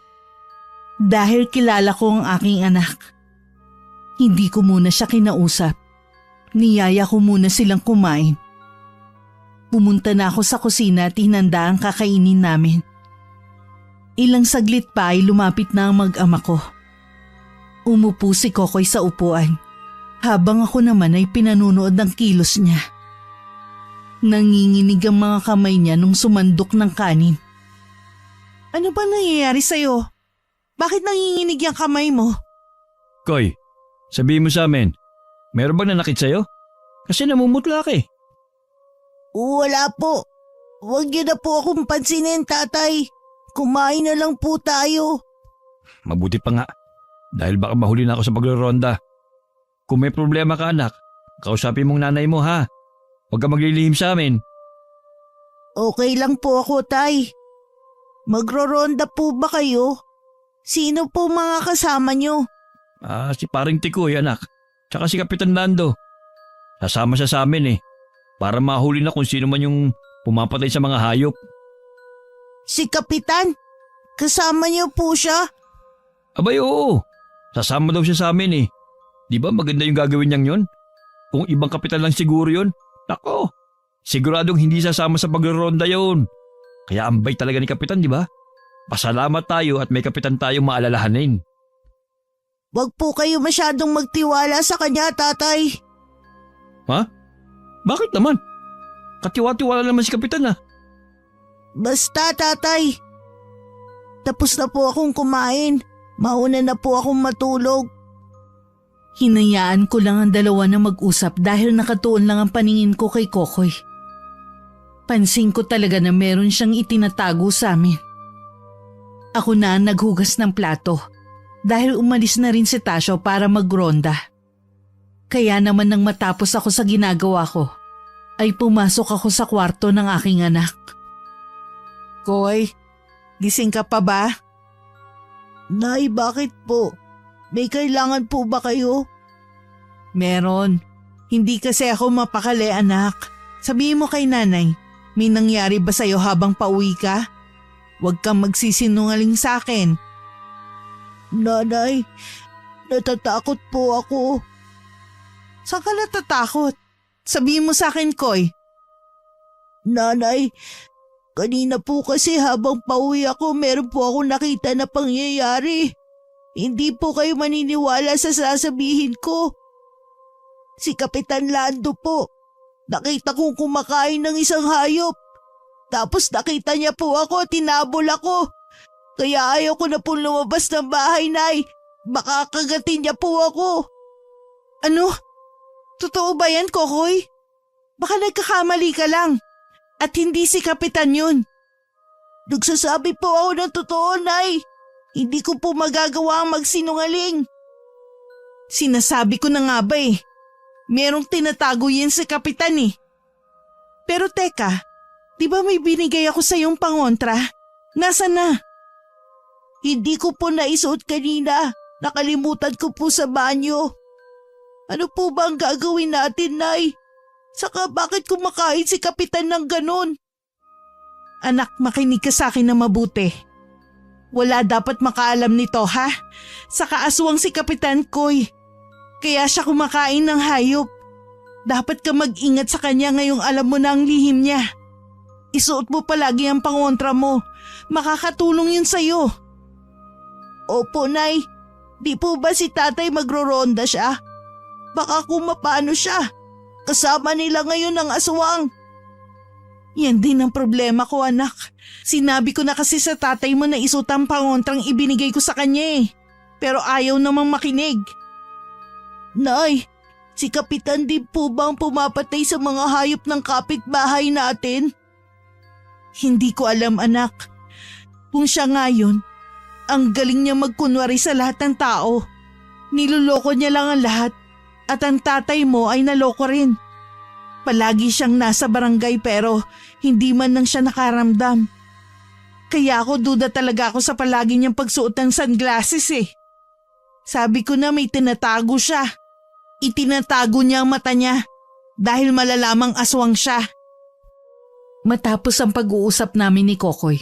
Dahil kilala ko ang aking anak. Hindi ko muna siya kinausap. Niyaya ko muna silang kumain. Pumunta na ako sa kusina at hinanda ang kakainin namin. Ilang saglit pa ay lumapit na ang mag-ama ko. Umupo si Kokoy sa upuan, habang ako naman ay pinanunood ng kilos niya. Nanginginig ang mga kamay niya nung sumandok ng kanin. Ano ba nangyayari sa'yo? Bakit nanginginig ang kamay mo? Koy, sabihin mo sa amin, meron bang nanakit sa'yo? Kasi namumutla ka eh. Wala po. Huwag niyo na po akong pansinin, tatay. Kumain na lang po tayo. Mabuti pa nga, dahil baka mahuli na ako sa pagre-ronda. Kung may problema ka anak, kausapin mong nanay mo ha. Huwag ka maglilihim sa amin. Okay lang po ako, tay. Magro-ronda po ba kayo? Sino po mga kasama niyo? Si paring Tikoy anak, tsaka si Kapitan Lando. Sasama siya sa amin eh, para mahuli na kung sino man yung pumapatay sa mga hayop. Si Kapitan? Kasama niyo po siya? Abay oo, sasama daw siya sa amin eh. Di ba maganda yung gagawin niyang yun? Kung ibang kapitan lang siguro yun, nako, siguradong hindi sasama sa pagre-ronda yun. Kaya ambay talaga ni Kapitan, di ba? Pasalamat tayo at may kapitan tayong maalalahanin. Wag po kayo masyadong magtiwala sa kanya, tatay. Ha? Bakit naman? Katiwa-tiwala naman si Kapitan ah. Basta, tatay. Tapos na po akong kumain. Mauna na po akong matulog. Hinayaan ko lang ang dalawa na mag-usap dahil nakatuon lang ang paningin ko kay Kokoy. Pansin ko talaga na meron siyang itinatago sa amin. Ako na ang naghugas ng plato dahil umalis na rin si Tasyo para magronda. Kaya naman nang matapos ako sa ginagawa ko, ay pumasok ako sa kwarto ng aking anak. Koy, gising ka pa ba? Nay, bakit po? May kailangan po ba kayo? Meron. Hindi kasi ako mapakali, anak. Sabihin mo kay nanay, may nangyari ba sa'yo habang pauwi ka? Huwag kang magsisinungaling sa akin. Nanay, natatakot po ako. Saan ka natatakot? Sabihin mo sa akin, Koy. Nanay, kanina po kasi habang pauwi ako, meron po akong nakita na pangyayari. Hindi po kayo maniniwala sa sasabihin ko. Si Kapitan Lando po. Nakita kong kumakain ng isang hayop. Tapos nakita niya po ako, tinabol ako. Kaya ayaw ko na po lumabas ng bahay, Nay. Baka kagatin niya po ako. Ano? Totoo ba yan, Kokoy? Baka nagkakamali ka lang. At hindi si Kapitan yun. Nagsasabi po ako ng totoo, Nay. Hindi ko po magagawa ang magsinungaling. Sinasabi ko na nga ba eh. Merong tinatago yan si Kapitan eh. Pero teka, di ba may binigay ako sa iyong pangontra? Nasaan na? Hindi ko po naisuot kanina. Nakalimutan ko po sa banyo. Ano po ba ang gagawin natin, Nay? Saka bakit kumakain si Kapitan ng ganon? Anak, makinig ka sa akin na mabuti. Wala dapat makaalam nito, ha? Saka aswang si Kapitan Koy. Kaya siya kumakain ng hayop. Dapat ka mag-ingat sa kanya ngayong alam mo na ang lihim niya. Isuot mo palagi ang pangontra mo. Makakatulong yun sa'yo. Opo, Nay. Di po ba si Tatay magro-ronda siya? Baka kung mapano siya. Kasama nila ngayon ang aswang. Yan din ang problema ko, anak. Sinabi ko na kasi sa tatay mo na isuot ang pangontrang ibinigay ko sa kanya eh. Pero ayaw namang makinig. Nay, si Kapitan din po bang pumapatay sa mga hayop ng kapitbahay natin? Hindi ko alam, anak. Kung siya nga yun, ang galing niya magkunwari sa lahat ng tao. Niloloko niya lang ang lahat at ang tatay mo ay naloko rin. Palagi siyang nasa barangay pero hindi man lang siya nakaramdam. Kaya ako duda talaga ako sa palagi niyang pagsuot ng sunglasses eh. Sabi ko na may tinatago siya. Itinatago niya ang mata niya dahil malalamang aswang siya. Matapos ang pag-uusap namin ni Kokoy,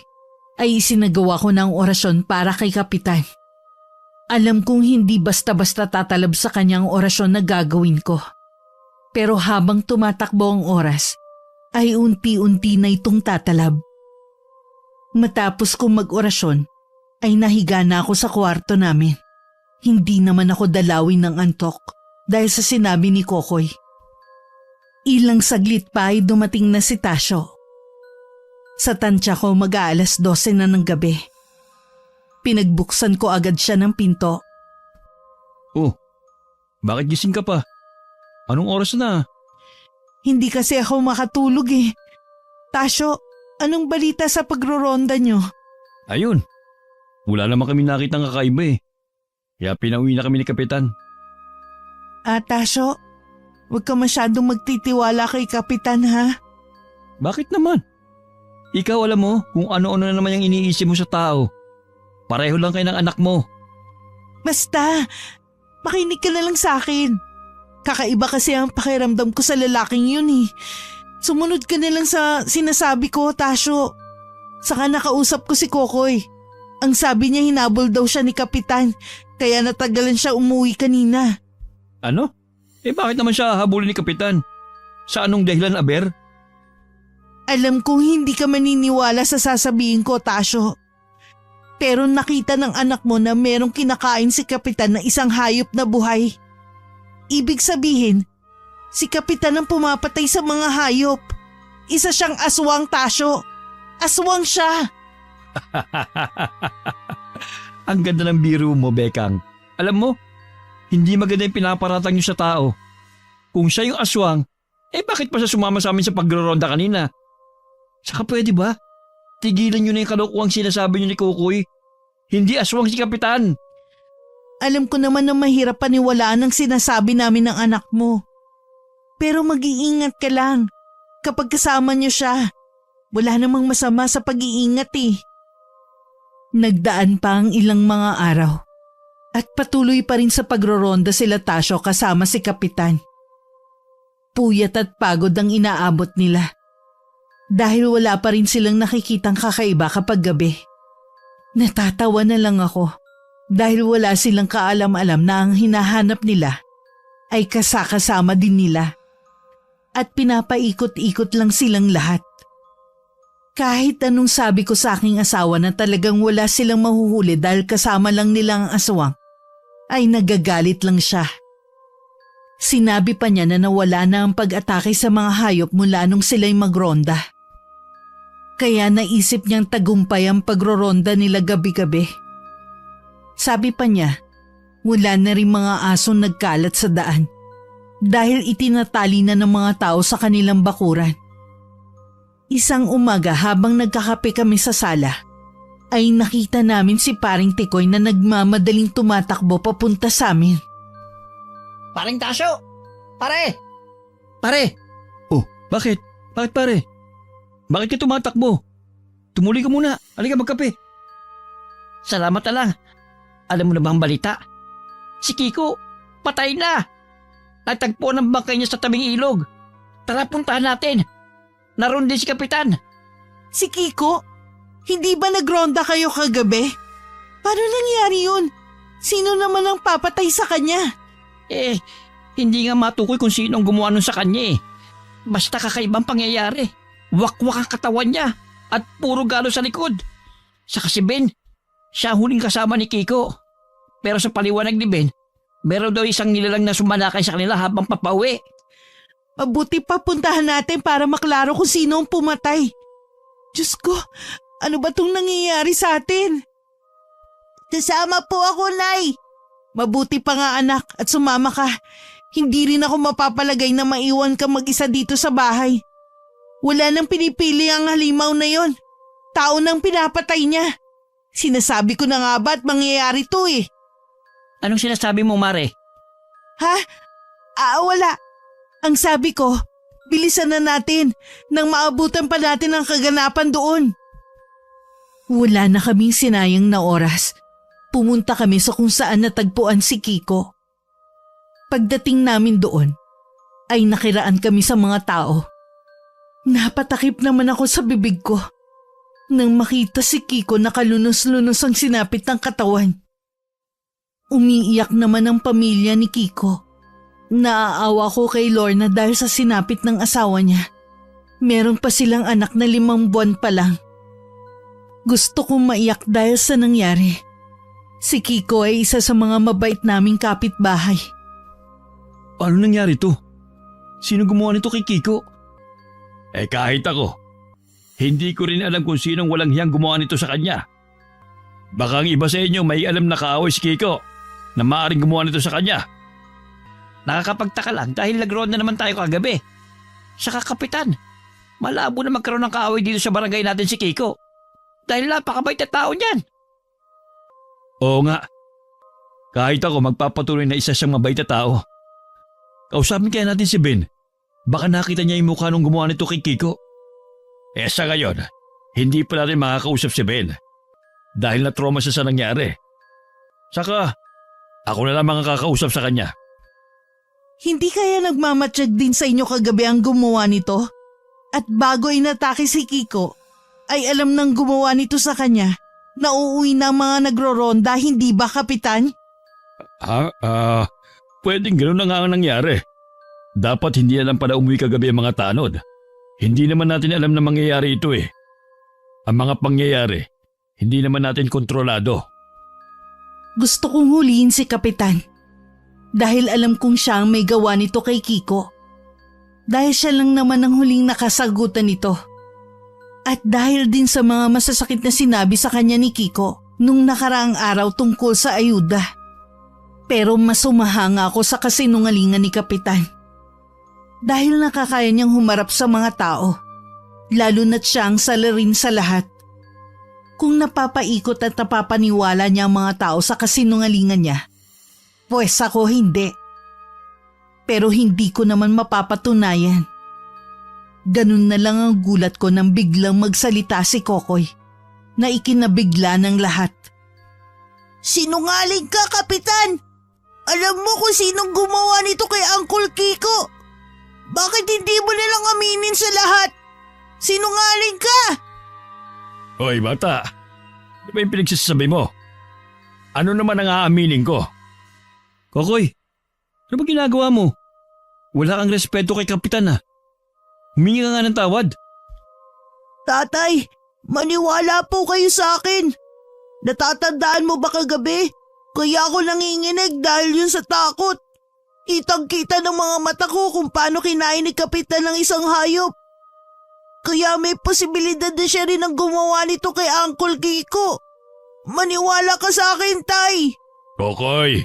ay isinagawa ko ng orasyon para kay Kapitan. Alam kong hindi basta-basta tatalab sa kanyang orasyon na gagawin ko. Pero habang tumatakbo ang oras, ay unti-unti na itong tatalab. Matapos kong mag-orasyon, ay nahiga na ako sa kwarto namin. Hindi naman ako dalawin ng antok dahil sa sinabi ni Kokoy. Ilang saglit pa ay dumating na si Tasyo. Sa tansya ko mag-aalas 12 na ng gabi. Pinagbuksan ko agad siya ng pinto. Oh, bakit gising ka pa? Anong oras na? Hindi kasi ako makatulog eh. Tasyo, anong balita sa pagroronda nyo? Ayun, wala naman kami nakitang kakaiba eh. Kaya pinauwi na kami ni Kapitan. Tasyo, huwag ka masyadong magtitiwala kay Kapitan ha? Bakit naman? Ikaw alam mo kung ano-ano na naman yung iniisip mo sa tao. Pareho lang kayo ng anak mo. Basta, makinig ka na lang sa akin. Kakaiba kasi ang pakiramdam ko sa lalaking yun eh. Sumunod ka na lang sa sinasabi ko, Tasyo. Saka nakausap ko si Kokoy. Ang sabi niya hinabol daw siya ni Kapitan, kaya natagalan siya umuwi kanina. Ano? Bakit naman siya habulin ni Kapitan? Sa anong dahilan, Aber? Alam kong hindi ka maniniwala sa sasabihin ko, Tasyo. Pero nakita ng anak mo na merong kinakain si Kapitan na isang hayop na buhay. Ibig sabihin, si Kapitan ang pumapatay sa mga hayop. Isa siyang aswang, Tasyo. Aswang siya. Ang ganda ng biro mo, Bekang. Alam mo, hindi maganda yung pinaparatang niyo sa tao. Kung siya yung aswang, bakit pa siya sumama sa amin sa pagroronda kanina? Saka pwede ba? Tigilan niyo na yung kalokohang sinasabi niyo ni Kokoy. Hindi aswang si Kapitan. Alam ko naman na mahirap paniwalaan ang sinasabi namin ng anak mo. Pero mag-iingat ka lang. Kapag kasama niyo siya, wala namang masama sa pag-iingat eh. Nagdaan pa ang ilang mga araw. At patuloy pa rin sa pagroronda sila Tasyo kasama si Kapitan. Puyat at pagod ang inaabot nila. Dahil wala pa rin silang nakikitang kakaiba kapag gabi. Natatawa na lang ako dahil wala silang kaalam-alam na ang hinahanap nila ay kasakasama din nila. At pinapaikot-ikot lang silang lahat. Kahit anong sabi ko sa aking asawa na talagang wala silang mahuhuli dahil kasama lang nila ang aswang, ay nagagalit lang siya. Sinabi pa niya na nawala na ang pag-atake sa mga hayop mula nung sila'y magronda. Kaya naisip niyang tagumpay ang pagroronda nila gabi-gabi. Sabi pa niya, wala na rin mga asong nagkalat sa daan dahil itinatali na ng mga tao sa kanilang bakuran. Isang umaga habang nagkakape kami sa sala, ay nakita namin si Paring Tikoy na nagmamadaling tumatakbo papunta sa amin. Paring Tasyo! Pare! Pare! Oh, bakit? Bakit pare? Bakit ka tumatakbo? Tumuli ka muna. Halika magkape. Salamat na lang. Alam mo na ba ang balita? Si Kiko, patay na. Natagpo ng bangkay niya sa tabing ilog. Tara, puntahan natin. Naroon din si Kapitan. Si Kiko? Hindi ba nagronda kayo kagabi? Paano nangyari yun? Sino naman ang papatay sa kanya? Hindi nga matukoy kung sino ang gumawa nun sa kanya eh. Basta kakaibang pangyayari. Wakwak ang katawan niya at puro galo sa likod. Saka si Ben, siya huling kasama ni Kiko. Pero sa paliwanag ni Ben, meron daw isang nilalang na sumalakay sa kanila habang papauwi. Mabuti pa puntahan natin para maklaro kung sino ang pumatay. Diyos ko, ano ba itong nangyayari sa atin? Kasama po ako, Nay. Mabuti pa nga anak at sumama ka. Hindi rin ako mapapalagay na maiwan ka mag-isa dito sa bahay. Wala nang pinipili ang halimaw na yon. Tao nang pinapatay niya. Sinasabi ko na nga ba at mangyayari to eh. Anong sinasabi mo, Mare? Ha? Wala. Ang sabi ko, bilisan na natin nang maabutan pa natin ang kaganapan doon. Wala na kaming sinayang na oras. Pumunta kami sa kung saan natagpuan si Kiko. Pagdating namin doon, ay nakiraan kami sa mga tao. Napatakip naman ako sa bibig ko nang makita si Kiko na kalunos-lunos ang sinapit ng katawan. Umiiyak naman ang pamilya ni Kiko. Naaawa ko kay Lorna dahil sa sinapit ng asawa niya. Meron pa silang anak na 5 buwan pa lang. Gusto kong maiyak dahil sa nangyari. Si Kiko ay isa sa mga mabait naming kapitbahay. Ano nangyari to? Sino gumawa nito kay Kiko? Kahit ako, hindi ko rin alam kung sinong walang hiyang gumawa nito sa kanya. Baka ang iba sa inyo may alam na kaaway si Kiko na maaaring gumawa nito sa kanya. Nakakapagtaka lang dahil nag-ronda naman tayo kagabi. Saka Kapitan, malabo na magkaroon ng kaaway dito sa barangay natin si Kiko. Dahil napakabait na tao niyan. Oo nga. Kahit ako magpapatuloy na isa siyang mabait na tao. Kausapin kaya natin si Ben. Baka nakita niya yung mukha nung gumawa nito kay Kiko. Sa ngayon, hindi pa natin makakausap si Ben. Dahil na-trauma siya sa nangyari. Saka, ako na lang makakausap sa kanya. Hindi kaya nagmamatsyag din sa inyo kagabi ang gumawa nito? At bago inatake si Kiko, ay alam nang gumawa nito sa kanya na uuwi na mga nagro-ronda, hindi ba, Kapitan? Pwedeng gano'n na nga ang nangyari. Dapat hindi na lang pala umuwi kagabi ang mga tanod. Hindi naman natin alam na mangyayari ito eh. Ang mga pangyayari, hindi naman natin kontrolado. Gusto kong huliin si Kapitan. Dahil alam kong siya ang may gawa nito kay Kiko. Dahil siya lang naman ang huling nakasagutan nito. At dahil din sa mga masasakit na sinabi sa kanya ni Kiko nung nakaraang araw tungkol sa ayuda. Pero mas umahanga ako sa kasinungalingan ni Kapitan. Dahil nakakaya niyang humarap sa mga tao, lalo na't siya ang salarin sa lahat. Kung napapaikot at napapaniwala niya ang mga tao sa kasinungalingan niya, pues ako hindi. Pero hindi ko naman mapapatunayan. Ganun na lang ang gulat ko nang biglang magsalita si Kokoy na ikinabigla ng lahat. Sinungaling ka, Kapitan! Alam mo kung sinong gumawa nito kay Uncle Kiko? Bakit hindi mo nilang aminin sa lahat? Sinungaling ka! Hoy bata, ano ba yung pinagsasabi mo? Ano naman ang aaminin ko? Kokoy, ano ba ginagawa mo? Wala kang respeto kay Kapitan ah. Humingi ka nga ng tawad. Tatay, maniwala po kayo sa akin. Natatandaan mo ba kagabi? Kaya ako nanginginig dahil yun sa takot. Kitang-kita ng mga mata ko kung paano kinain ni Kapitan ng isang hayop. Kaya may posibilidad na siya rin ang gumawa nito kay Uncle Kiko. Maniwala ka sa akin, Tay. Kokoy,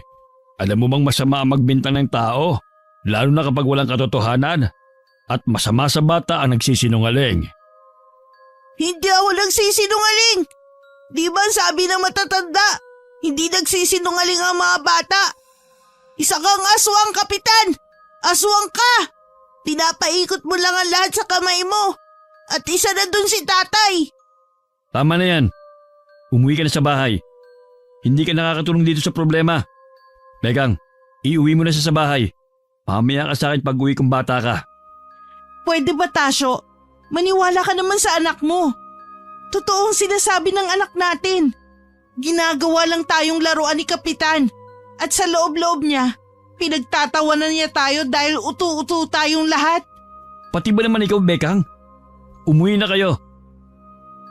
alam mo bang masama ang magbintang ng tao? Lalo na kapag walang katotohanan. At masama sa bata ang nagsisinungaling. Hindi ako nagsisinungaling. Di ba sabi ng matatanda, hindi nagsisinungaling ang mga bata? Isa kang aswang, Kapitan! Aswang ka! Pinapaikot mo lang ang lahat sa kamay mo. At isa na dun si Tatay. Tama na yan. Umuwi ka na sa bahay. Hindi ka nakakatulong dito sa problema. Bekang, iuwi mo na siya sa bahay. Mamaya ka sa akin pag uwi kong bata ka. Pwede ba, Tasyo? Maniwala ka naman sa anak mo. Totoo ang sinasabi ng anak natin. Ginagawa lang tayong laruan ni Kapitan. At sa loob-loob niya, pinagtatawanan niya tayo dahil utu-utu tayong lahat. Pati ba naman ikaw, Bekang? Umuwi na kayo.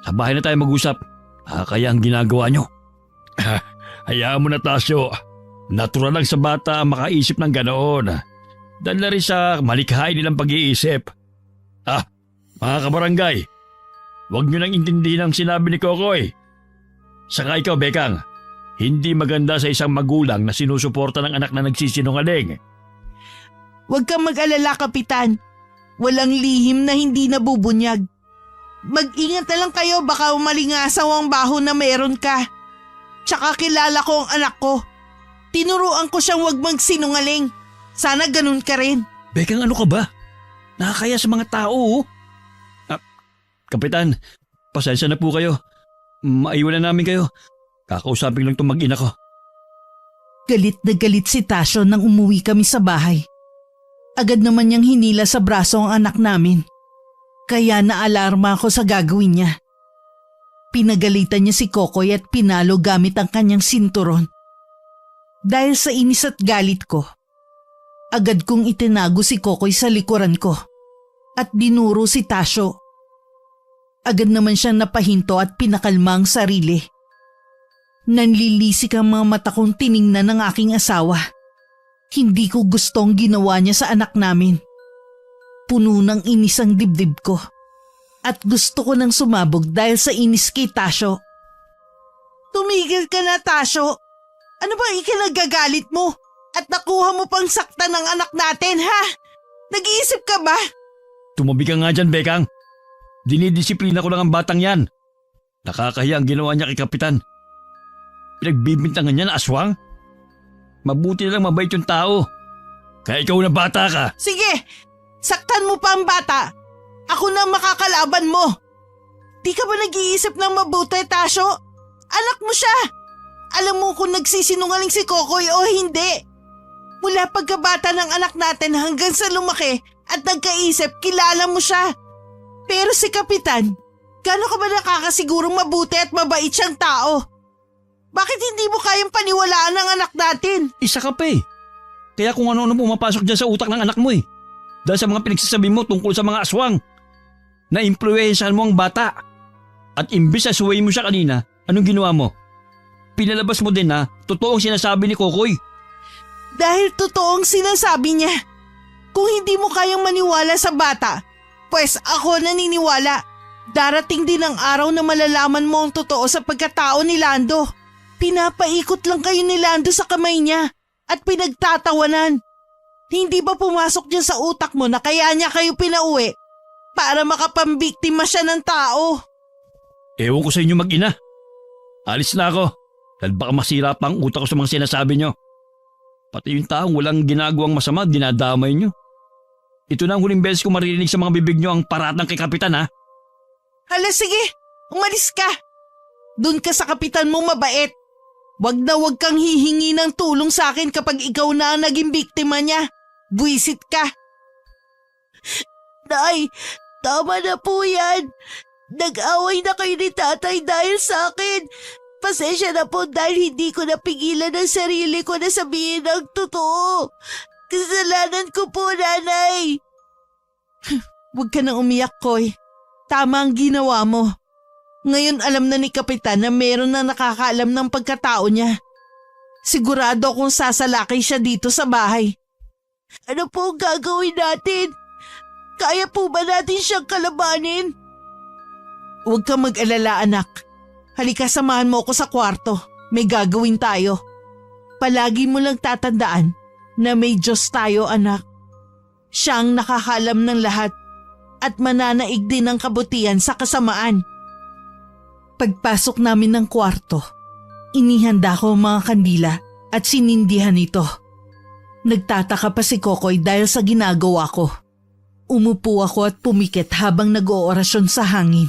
Sa bahay na tayo mag-usap. Kaya ang ginagawa nyo. Hayaan mo na, Tasyo. Natural lang sa bata ang makaisip ng ganoon. Dahil na rin sa malikhain nilang pag-iisip. Mga kabarangay, huwag nyo nang intindihin ang sinabi ni Kokoy. Saka ikaw, Bekang, hindi maganda sa isang magulang na sinusuporta ng anak na nagsisinungaling. Huwag kang mag-alala, Kapitan. Walang lihim na hindi nabubunyag. Mag-ingat na lang kayo, baka umalingasaw ang baho na meron ka. Tsaka kilala ko ang anak ko. Tinuruan ko siyang huwag magsinungaling. Sana ganun ka rin. Bekang, ano ka ba? Nakakaya sa mga tao. Kapitan, pasensya na po kayo. Maiwan na namin kayo. Kakausapin lang itong mag-ina ko. Galit na galit si Tasyo nang umuwi kami sa bahay. Agad naman niyang hinila sa braso ang anak namin. Kaya naalarma ako sa gagawin niya. Pinagalitan niya si Kokoy at pinalo gamit ang kanyang sinturon. Dahil sa inis at galit ko, agad kong itinago si Kokoy sa likuran ko at dinuro si Tasyo. Agad naman siyang napahinto at pinakalma ang sarili. Nanlilisik ang mga mata kong tiningnan ng aking asawa. Hindi ko gustong ginawa niya sa anak namin. Puno ng inis ang dibdib ko. At gusto ko nang sumabog dahil sa inis kay Tasyo. Tumigil ka na, Tasyo. Ano ba ikinagagalit mo? At nakuha mo pang sakta ng anak natin, ha? Nag-iisip ka ba? Tumabi ka nga dyan, Bekang. Dinidisiplina ko lang ang batang yan. Nakakahiya ang ginawa niya kay Kapitan. Pinagbibintangan niya na aswang. Mabuti na lang mabait yung tao. Kaya ikaw na bata ka. Sige, saktan mo pa ang bata. Ako na makakalaban mo. Di ka ba nag-iisip ng mabuti, Tasyo? Anak mo siya. Alam mo kung nagsisinungaling si Kokoy o hindi. Mula pagkabata ng anak natin hanggang sa lumaki at nagkaisip, kilala mo siya. Pero si Kapitan, gaano ka ba nakakasigurong mabuti at mabait siyang tao? Bakit hindi mo kayang paniwalaan ang anak natin? Isa ka pa eh. Kaya kung ano-ano pumapasok dyan sa utak ng anak mo eh. Dahil sa mga pinagsasabi mo tungkol sa mga aswang. Na-impluensyahan mo ang bata. At imbis na suwayin mo siya kanina, anong ginawa mo? Pinalabas mo din na totoong sinasabi ni Kokoy. Dahil totoong sinasabi niya. Kung hindi mo kayang maniwala sa bata, pues ako naniniwala. Darating din ang araw na malalaman mo ang totoo sa pagkatao ni Lando. Pinapaikot lang kayo ni Lando sa kamay niya at pinagtatawanan. Hindi ba pumasok dyan sa utak mo na kaya niya kayo pinauwi para makapambiktima siya ng tao? Ewan ko sa inyo mag-ina. Alis na ako dahil baka masira pa ang utak ko sa mga sinasabi nyo. Pati yung taong walang ginagawang masama, dinadamay nyo. Ito na ang huling beses ko maririnig sa mga bibig nyo ang paratang kay Kapitan, ha? Hala, sige, umalis ka. Doon ka sa Kapitan mo mabait. Wag na wag kang hihingi ng tulong sa akin kapag ikaw na ang naging biktima niya. Buwisit ka. Nay, tama na po yan. Nag-away na kayo ni Tatay dahil sa akin. Pasensya na po dahil hindi ko napigilan ang sarili ko na sabihin ang totoo. Kasalanan ko po, Nanay. Huwag ka nang umiyak, Koy. Tama ang ginawa mo. Ngayon alam na ni Kapitan na meron na nakakaalam ng pagkatao niya. Sigurado akong sasalakay siya dito sa bahay. Ano po ang gagawin natin? Kaya po ba natin siyang kalabanin? Huwag kang mag-alala, anak. Halika, samahan mo ako sa kwarto. May gagawin tayo. Palagi mo lang tatandaan na may Diyos tayo, anak. Siya ang nakakalam ng lahat at mananaig din ng kabutihan sa kasamaan. Pagpasok namin ng kwarto, inihanda ko ang mga kandila at sinindihan ito. Nagtataka pa si Kokoy dahil sa ginagawa ko. Umupo ako at pumikit habang nag-oorasyon sa hangin.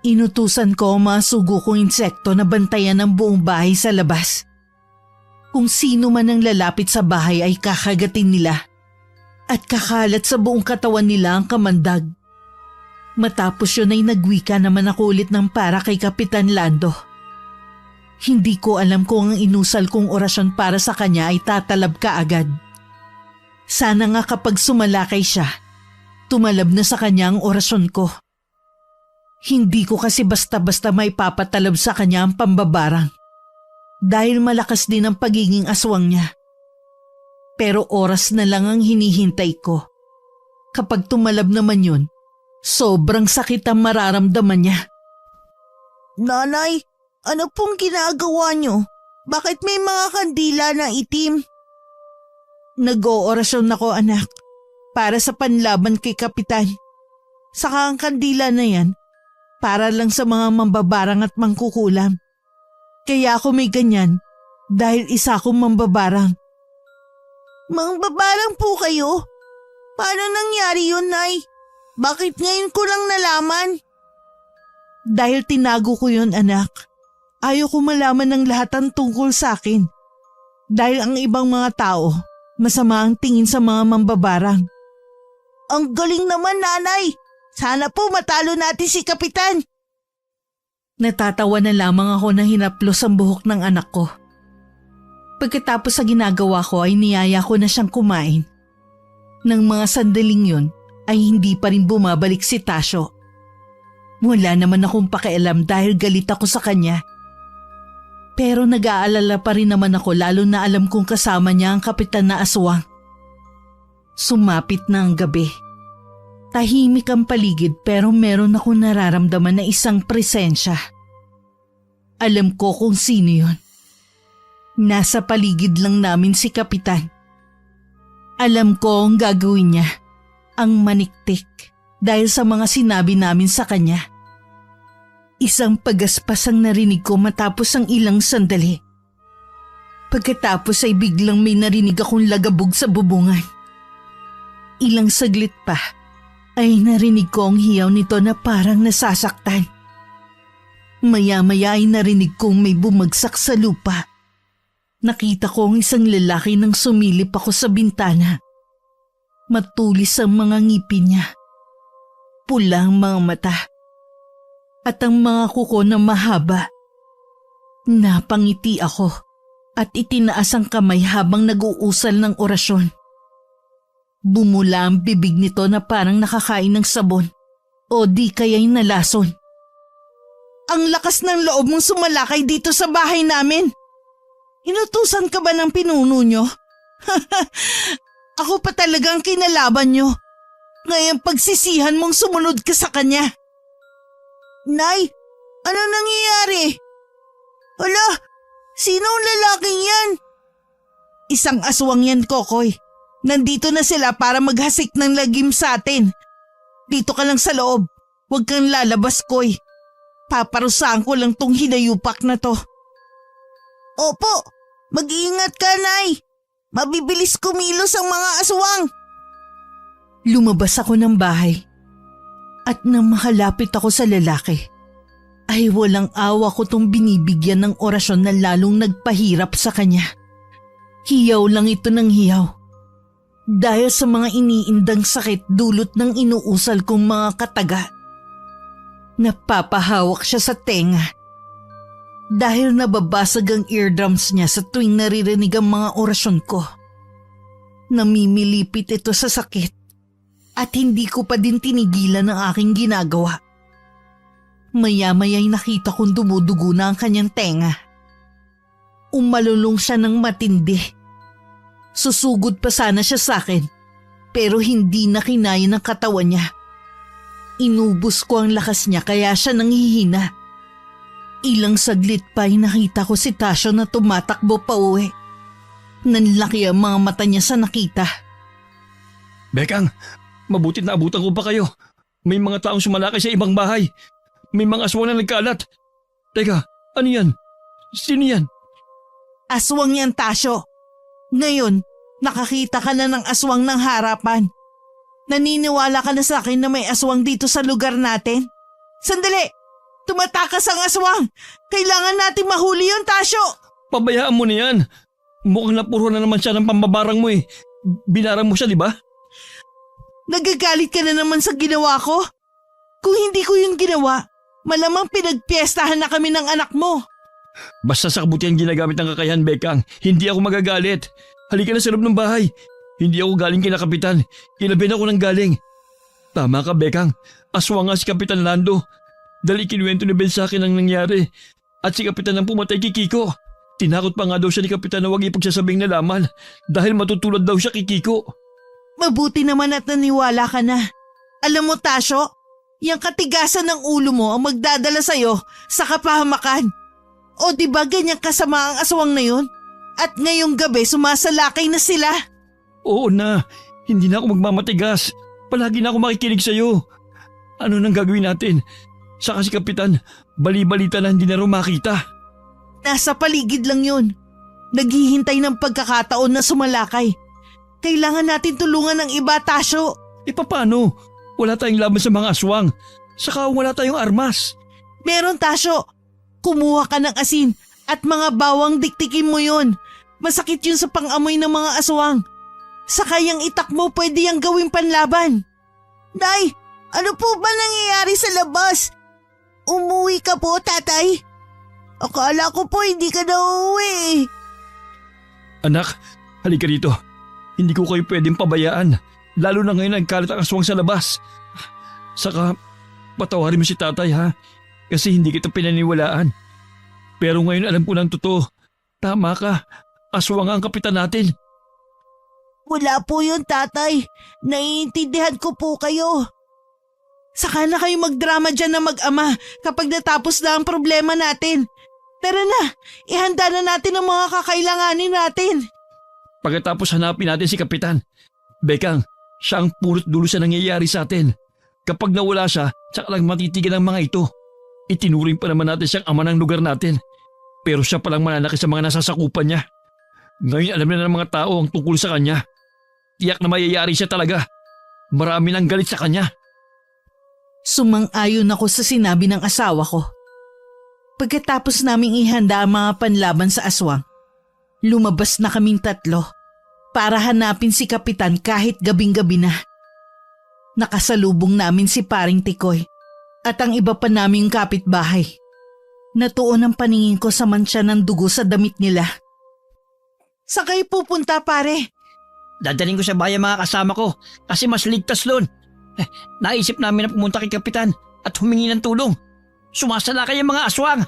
Inutusan ko ang mga sugo kong insekto na bantayan ang buong bahay sa labas. Kung sino man ang lalapit sa bahay ay kakagatin nila at kakalat sa buong katawan nila ang kamandag. Matapos yun ay nagwika naman ako ulit ng para kay Kapitan Lando. Hindi ko alam kung ang inusal kong orasyon para sa kanya ay tatalab kaagad. Sana nga kapag sumalakay siya, tumalab na sa kanya ang orasyon ko. Hindi ko kasi basta-basta may papatalab sa kanya ang pambabarang dahil malakas din ang pagiging aswang niya. Pero oras na lang ang hinihintay ko. Kapag tumalab naman yun, sobrang sakit ang mararamdaman niya. Nanay, ano pong ginagawa niyo? Bakit may mga kandila na itim? Nag-oorasyon ako, anak, para sa panlaban kay Kapitan. Saka ang kandila na yan, para lang sa mga mambabarang at mangkukulam. Kaya ako may ganyan dahil isa akong mambabarang. Mangbabarang po kayo? Paano nangyari yun, Nay? Bakit ngayon ko lang nalaman? Dahil tinago ko yun, anak. Ayaw ko malaman ng lahat ang tungkol sa akin. Dahil ang ibang mga tao, masama ang tingin sa mga mambabarang. Ang galing naman, Nanay! Sana po matalo natin si Kapitan. Natatawa na lamang ako na hinaplos ang buhok ng anak ko. Pagkatapos sa ginagawa ko ay niyaya ko na siyang kumain. Nang mga sandaling yun ay hindi pa rin bumabalik si Tasyo. Wala naman akong pakialam dahil galit ako sa kanya. Pero nag-aalala pa rin naman ako lalo na alam kong kasama niya ang Kapitan na aswang. Sumapit na ang gabi. Tahimik ang paligid pero meron akong nararamdaman na isang presensya. Alam ko kung sino yun. Nasa paligid lang namin si Kapitan. Alam ko ang gagawin niya, ang maniktik dahil sa mga sinabi namin sa kanya. Isang pagaspas ang narinig ko matapos ang ilang sandali. Pagkatapos ay biglang may narinig akong lagabog sa bubungan. Ilang saglit pa ay narinig ko ang hiyaw nito na parang nasasaktan. Maya-maya ay narinig kong may bumagsak sa lupa. Nakita ko ang isang lalaki nang sumilip ako sa bintana. Matulis ang mga ngipin niya. Pula ang mga mata. At ang mga kuko na mahaba. Napangiti ako at itinaas ang kamay habang nag-uusal ng orasyon. Bumula ang bibig nito na parang nakakain ng sabon o di kaya'y nalason. Ang lakas ng loob mong sumalakay dito sa bahay namin. Inutusan ka ba ng pinuno nyo? Ako pa talagang kinalaban nyo. Ngayon pagsisihan mong sumunod ka sa kanya. Nay, ano nangyayari? Hala, sinong lalaking yan? Isang aswang yan, Kokoy. Nandito na sila para maghasik ng lagim sa atin. Dito ka lang sa loob. Huwag kang lalabas, Koy. Paparusahan ko lang tong hinayupak na to. Opo, mag-iingat ka, Nay. Mabibilis kumilos ang mga aswang. Lumabas ako ng bahay. At nang makalapit ako sa lalaki, ay walang awa ko tong binibigyan ng orasyon na lalong nagpahirap sa kanya. Hiyaw lang ito ng hiyaw. Dahil sa mga iniindang sakit dulot ng inuusal kong mga kataga. Napapahawak siya sa tenga. Dahil nababasag ang eardrums niya sa tuwing naririnig ang mga orasyon ko. Namimilipit ito sa sakit. At hindi ko pa din tinigilan ang aking ginagawa. Maya-maya'y nakita kong dumudugo na ang kanyang tenga. Umalulong siya ng matindi. Susugod pa sana siya sa akin, pero hindi na kinaya ng katawan niya. Inubos ko ang lakas niya kaya siya nanghihina. Ilang saglit pa ay nakita ko si Tasyo na tumatakbo pa uwi. Nanlaki ang mga mata niya sa nakita. Bekang, mabuti na abutan ko pa kayo. May mga taong sumalakay sa ibang bahay. May mga aswang na nagkalat. Teka, ano yan? Sino yan? Aswang yan, Tasyo. Ngayon, nakakita ka na ng aswang ng harapan. Naniniwala ka na sa akin na may aswang dito sa lugar natin? Sandali! Tumatakas ang aswang! Kailangan nating mahuli yun, Tasyo! Pabayaan mo na yan. Mukhang napuro na naman siya ng pambabarang mo eh. Binarang mo siya, di ba? Nagagalit ka na naman sa ginawa ko? Kung hindi ko yun ginawa, malamang pinagpiestahan na kami ng anak mo. Basta sa kabutihan ginagamit ng kakayahan, Bekang. Hindi ako magagalit. Halika na sa loob ng bahay. Hindi ako galing kina Kapitan. Kinabin ako ng galing. Tama ka, Bekang. Aswang nga si Kapitan Lando. Dahil ikinuwento ni Ben sa akin ang nangyari. At si Kapitan ang pumatay kay Kiko. Tinakot pa nga daw siya ni Kapitan na huwag ipagsasabing nalaman dahil matutulad daw siya kay Kiko. Mabuti naman at naniwala ka na. Alam mo, Tasyo, yung katigasan ng ulo mo ang magdadala sa'yo sa kapahamakan. O diba ganyan kasama ang aswang na yun? At ngayong gabi sumasalakay na sila. Oo na, hindi na ako magmamatigas. Palagi na ako makikinig sa'yo. Ano nang gagawin natin? Saka si Kapitan, bali-balita na hindi na raw makita. Nasa paligid lang yun. Naghihintay ng pagkakataon na sumalakay. Kailangan natin tulungan ng iba, Tasyo. E paano? Wala tayong laban sa mga aswang. Saka wala tayong armas. Meron, Tasyo. Kumuha ka ng asin at mga bawang, diktikin mo yun. Masakit yun sa pang-amoy ng mga aswang. Saka yung itak mo pwede yung gawing panlaban. Day, ano po ba nangyayari sa labas? Umuwi ka po, tatay? Akala ko po hindi ka na uuwi. Anak, halika rito. Hindi ko kayo pwedeng pabayaan. Lalo na ngayon nagkalat ang aswang sa labas. Saka, patawarin mo si tatay ha. Kasi hindi kita pinaniwalaan. Pero ngayon alam ko ng totoo. Tama ka. Aswang ang kapitan natin. Wala po yun, tatay. Naiintindihan ko po kayo. Saka na kayo magdrama dyan na mag-ama kapag natapos na ang problema natin. Tara na, ihanda na natin ang mga kakailanganin natin. Pagkatapos hanapin natin si Kapitan. Bekang, siya ang punot dulo sa nangyayari sa atin. Kapag nawala siya, tsaka lang matitigan ang mga ito. Itinuring pa naman natin siyang ama ng lugar natin. Pero siya palang mananakit sa mga nasasakupan niya. Ngayon alam na ng mga tao ang tungkol sa kanya. Tiyak na mayayari siya talaga. Marami nang galit sa kanya. Sumang-ayon ako sa sinabi ng asawa ko. Pagkatapos naming ihanda ang mga panlaban sa aswang, lumabas na kaming tatlo para hanapin si Kapitan kahit gabing-gabi na. Nakasalubong namin si Paring Tikoy at ang iba pa naming kapitbahay. Natuon ang paningin ko sa mantsa ng dugo sa damit nila. Saan kayo pupunta, pare? Dadaling ko sa bayan mga kasama ko kasi mas ligtas doon. Naisip namin na pumunta kay Kapitan at humingi ng tulong. Sumasalakay ang mga aswang.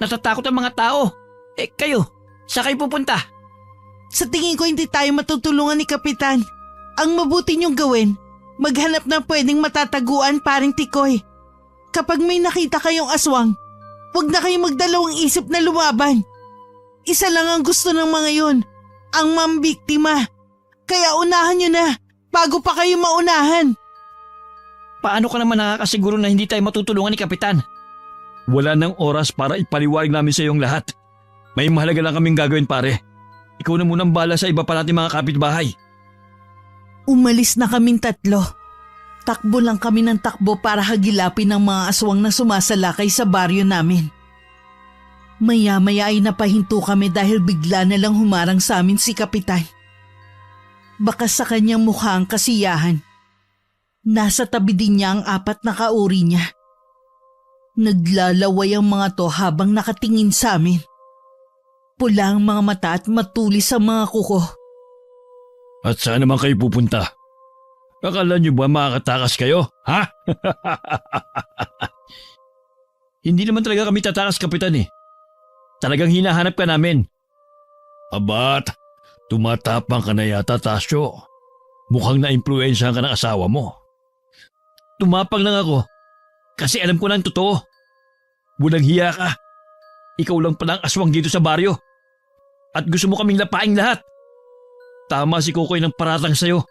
Natatakot ang mga tao. Kayo, saan kayo pupunta? Sa tingin ko hindi tayo matutulungan ni Kapitan. Ang mabuti niyong gawin, maghanap ng pwedeng matataguan, Paring Tikoy. Kapag may nakita kayong aswang, huwag na kayong magdalawang isip na lumaban. Isa lang ang gusto ng mga yon, ang mambiktima. Kaya unahan niyo na, bago pa kayo maunahan. Paano ka naman nakakasiguro na hindi tayo matutulungan ni Kapitan? Wala nang oras para ipaliwanag namin sa iyong lahat. May mahalaga lang kaming gagawin, pare. Ikaw na munang bala sa iba pa natin mga kapitbahay. Umalis na kaming tatlo. Takbo lang kami ng takbo para hagilapin ang mga aswang na sumasalakay sa baryo namin. Maya-maya ay napahinto kami dahil bigla na lang humarang sa amin si Kapitan. Baka sa kanyang mukha ang kasiyahan. Nasa tabi din niya ang apat na kauri niya. Naglalaway ang mga to habang nakatingin sa amin. Pula ang mga mata at matulis ang mga kuko. At saan naman kayo pupunta? Akala niyo ba makakatakas kayo, ha? Hindi naman talaga kami tatakas, Kapitan eh. Talagang hinahanap ka namin. Abat, Tumatapang ka na yata, Tasyo. Mukhang na-impluensyahan ka ng asawa mo. Tumapang lang ako kasi alam ko na ang totoo. Walang hiya ka. Ikaw lang pala ang aswang dito sa baryo. At gusto mo kaming lapaing lahat. Tama si Kokoy ng paratang sa'yo.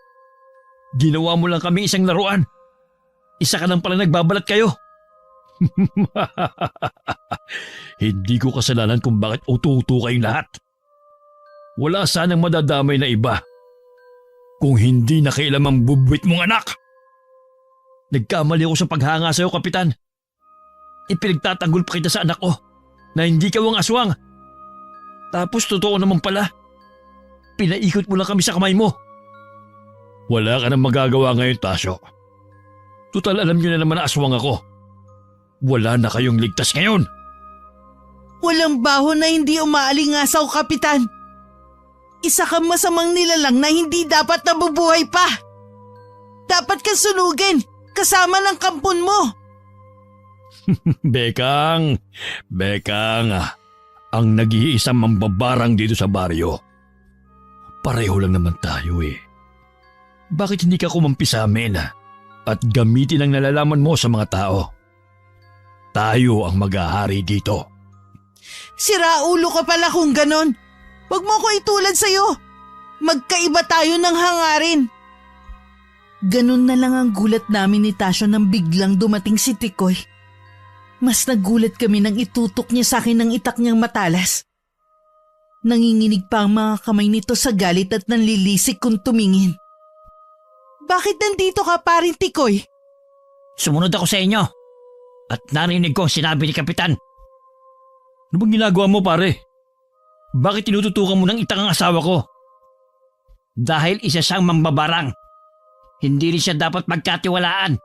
Ginawa mo lang kami isang laruan. Isa ka lang pala nagbabalat kayo. Hindi ko kasalanan kung bakit utu-utu kayong lahat. Wala sanang madadamay na iba kung hindi nakailam ang bubwit mong anak. Nagkamali ako sa paghanga sa'yo, Kapitan. Ipinagtatanggol pa kita sa anak ko na hindi ka ang aswang. Tapos totoo naman pala, pinaikot mo lang kami sa kamay mo. Wala ka nang magagawa ngayon, Tasyo. Tutal alam niyo na naman na aswang ako. Wala na kayong ligtas ngayon. Walang baho na hindi umaalingasaw, Kapitan. Isa kang masamang nilalang na hindi dapat nabubuhay pa. Dapat kang sunugin kasama ng kampon mo. Bekang, ang nag-iisang mambabarang dito sa baryo. Pareho lang naman tayo eh. Bakit hindi ka kumampi sa amin at gamitin ang nalalaman mo sa mga tao? Tayo ang mag-ahari dito. Siraulo ka pala kung ganon. Huwag mo ko itulad sa'yo. Magkaiba tayo ng hangarin. Ganon na lang ang gulat namin ni Tasyo nang biglang dumating si Tikoy. Mas nagulat kami nang itutok niya sa akin ng itak niyang matalas. Nanginginig pa ang mga kamay nito sa galit at nanlilisik kung tumingin. Bakit nandito ka, paring Tikoy? Sumunod ako sa inyo at narinig ko ang sinabi ni Kapitan. Ano bang ginagawa mo, pare? Bakit tinututukan mo ng itak ang asawa ko? Dahil isa siyang mambabarang. Hindi rin siya dapat magkatiwalaan.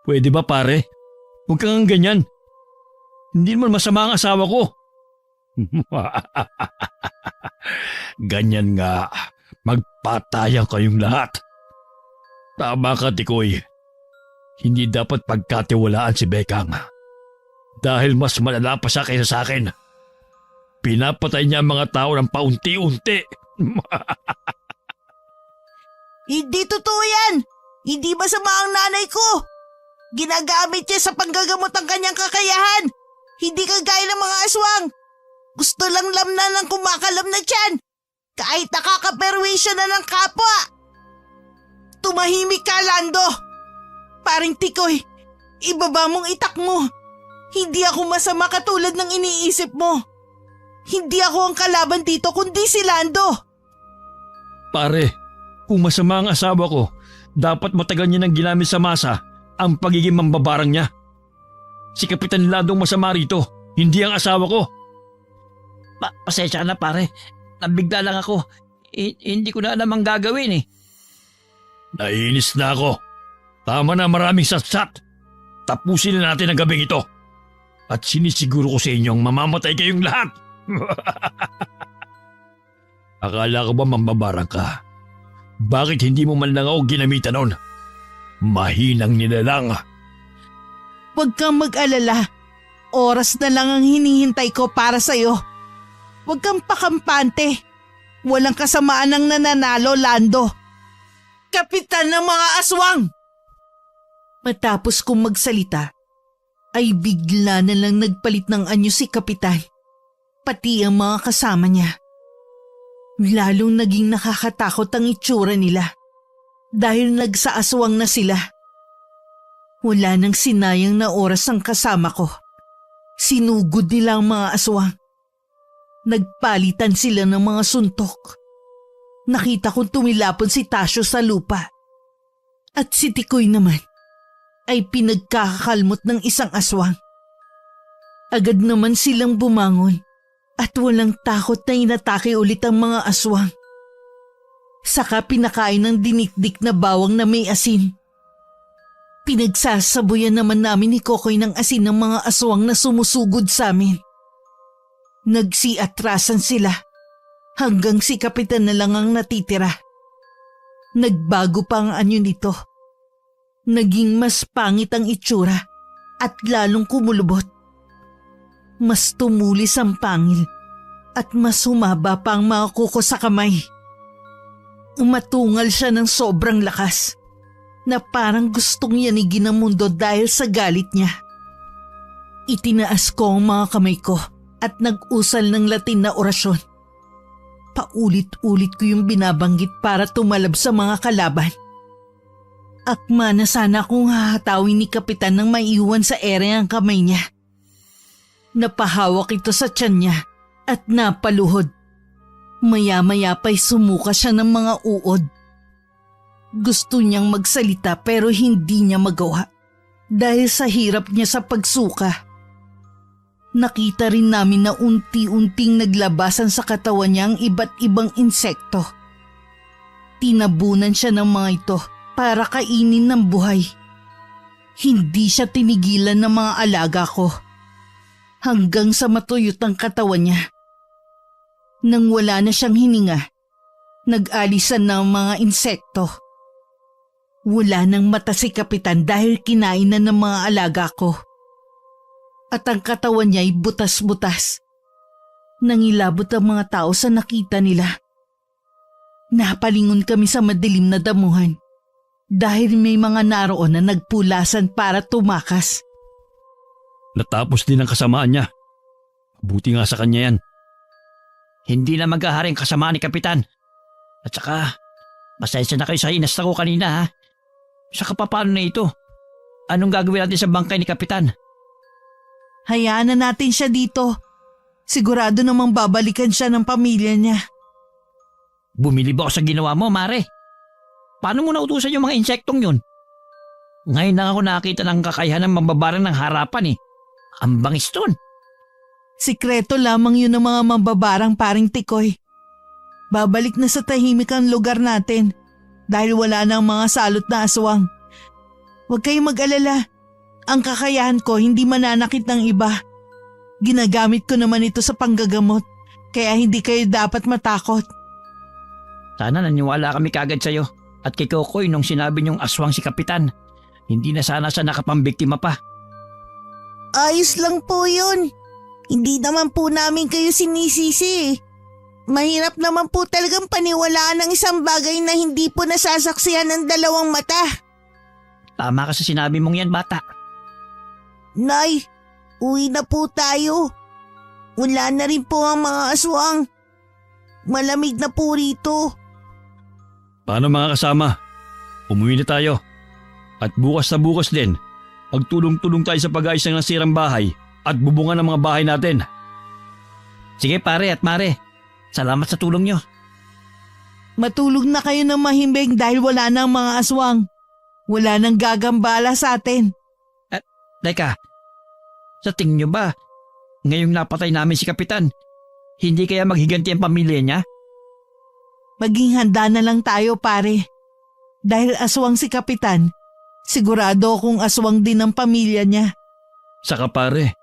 Pwede ba, pare? Huwag kang ganyan. Hindi naman masama ang asawa ko. Ganyan nga. Magpatayan kayong lahat. Tama ka, Tikoy. Hindi dapat pagkatiwalaan si Bekang. Dahil mas malala pa siya kaysa sa akin. Pinapatay niya ang mga tao ng paunti-unti. Hindi totoo yan! Hindi masama ang nanay ko! Ginagamit niya sa panggagamot ang kanyang kakayahan! Hindi kagaya ng mga aswang! Gusto lang lamnan ng kumakalam na tiyan! Kahit nakakaperwisyo na ng kapwa! Tumahimik ka, Lando! Paring Tikoy, ibaba mong itak mo. Hindi ako masama katulad ng iniisip mo. Hindi ako ang kalaban dito kundi si Lando. Pare, kung masama ang asawa ko, dapat matagal niya nang ginamit sa masa ang pagiging mambabarang niya. Si Kapitan Lando ang masama rito, hindi ang asawa ko. Pasensya ka na, pare. Nabigla lang ako. Hindi ko na alam ang gagawin eh. Naiinis na ako. Tama na, maraming satsat. Tapusin na natin ang gabing ito. At sinisiguro ko sa inyong mamamatay kayong lahat. Akala ko ba mambabarang ka? Bakit hindi mo man lang ako ginamitan nun? Mahinang nilalang. Huwag kang mag-alala. Oras na lang ang hinihintay ko para sa'yo. Huwag kang pakampante. Walang kasamaan ang nananalo, Lando. Kapitan ng mga aswang! Matapos kong magsalita, ay bigla na lang nagpalit ng anyo si Kapitan, pati ang mga kasama niya. Lalong naging nakakatakot ang itsura nila dahil nagsaaswang na sila. Wala nang sinayang na oras ang kasama ko. Sinugod nila ang mga aswang. Nagpalitan sila ng mga suntok. Nakita kong tumilapon si Tasyo sa lupa. At si Tikoy naman ay pinagkakakalmot ng isang aswang. Agad naman silang bumangon at walang takot na inatake ulit ang mga aswang. Saka pinakain ng dinikdik na bawang na may asin. Pinagsasabuyan naman namin ni Kokoy ng asin ng mga aswang na sumusugod sa amin. Nagsiatrasan sila hanggang si Kapitan na lang ang natitira. Nagbago pa ang anyo nito. Naging mas pangit ang itsura at lalong kumulubot. Mas tumulis ang pangil At mas humaba pa ang mga kuko sa kamay. Umatungal siya ng sobrang lakas na parang gustong yanigin ang mundo dahil sa galit niya. Itinaas ko ang mga kamay ko at nag-usal ng Latin na orasyon. Paulit-ulit ko yung binabanggit para tumalab sa mga kalaban. Akma na sana kung hahatawin ni Kapitan nang maiwan sa ere ang kamay niya. Napahawak ito sa tiyan niya at napaluhod. Maya-maya pa'y sumuka siya ng mga uod. Gusto niyang magsalita pero hindi niya magawa dahil sa hirap niya sa pagsuka. Nakita rin namin na unti-unting naglabasan sa katawan niya ang iba't ibang insekto. Tinabunan siya ng mga ito para kainin ng buhay. Hindi siya tinigilan ng mga alaga ko hanggang sa matuyot ang katawan niya. Nang wala na siyang hininga, nag-alisan na ang mga insekto. Wala nang mata si Kapitan dahil kinain na ng mga alaga ko. At ang katawan niya ay butas-butas. Nangilabot ang mga tao sa nakita nila. Napalingon kami sa madilim na damuhan dahil may mga naroon na nagpulasan para tumakas. Natapos din ang kasamaan niya. Buti nga sa kanya yan. Hindi na maghaharing kasama ni Kapitan. At saka, pasensya na kayo sa inasta ko kanina ha. Saka paano na ito? Anong gagawin natin sa bangkay ni Kapitan? Hayaan na natin siya dito. Sigurado namang babalikan siya ng pamilya niya. Bumilib ako sa ginawa mo, Mare. Paano mo nautusan yung mga insektong yun? Ngayon lang ako nakita ng kakayahan ng mambabarang ng harapan eh. Ang bangis dun. Sikreto lamang yun ng mga mambabarang paring Tikoy. Babalik na sa tahimik ang lugar natin dahil wala na ang mga salot na aswang. Huwag kayong mag-alala. Ang kakayahan ko hindi mananakit ng iba. Ginagamit ko naman ito sa panggagamot kaya hindi kayo dapat matakot. Sana naniwala kami kagad sa'yo at kay Kokoy nung sinabi niyong aswang si Kapitan. Hindi na sana siya nakapambiktima pa. Ayos lang po yun. Hindi naman po namin kayo sinisisi. Mahirap naman po talagang paniwalaan ng isang bagay na hindi po nasasaksihan ng dalawang mata. Tama ka sa sinabi mong yan, bata. Nay, uwi na po tayo. Wala na rin po ang mga aswang. Malamig na po rito. Paano mga kasama? Umuwi na tayo. At bukas na bukas din, magtulong-tulong tayo sa pag-ayos ng nasirang bahay at bubungan ng mga bahay natin. Sige pare at Mare, salamat sa tulong nyo. Matulog na kayo ng mahimbing dahil wala na ang mga aswang. Wala nang gagambala sa atin. Teka, sa tingin nyo ba, ngayong napatay namin si Kapitan, hindi kaya maghiganti ang pamilya niya? Maging handa na lang tayo pare. Dahil aswang si Kapitan, sigurado akong aswang din ang pamilya niya. Saka pare,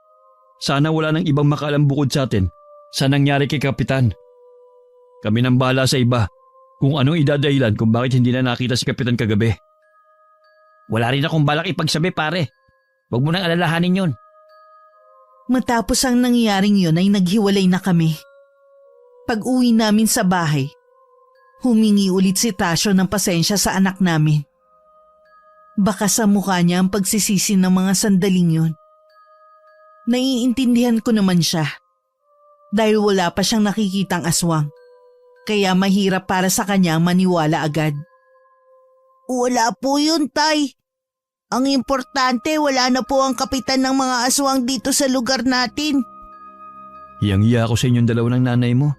sana wala nang ibang makaalam bukod sa atin sa nangyari kay Kapitan. Kami nang bahala sa iba kung anong idadahilan kung bakit hindi na nakita si Kapitan kagabi. Wala rin akong balak ipagsabi pare. Huwag mo nang alalahanin yun. Matapos ang nangyaring yun ay naghiwalay na kami. Pag-uwi namin sa bahay, humingi ulit si Tasyo ng pasensya sa anak namin. Baka sa mukha niya ang pagsisisi ng mga sandaling yun. Naiintindihan ko naman siya dahil wala pa siyang nakikitang aswang. Kaya mahirap para sa kanya maniwala agad. Wala po yun, Tay. Ang importante, wala na po ang kapitan ng mga aswang dito sa lugar natin. Hiyang-hiya ako sa inyong dalawa ng nanay mo.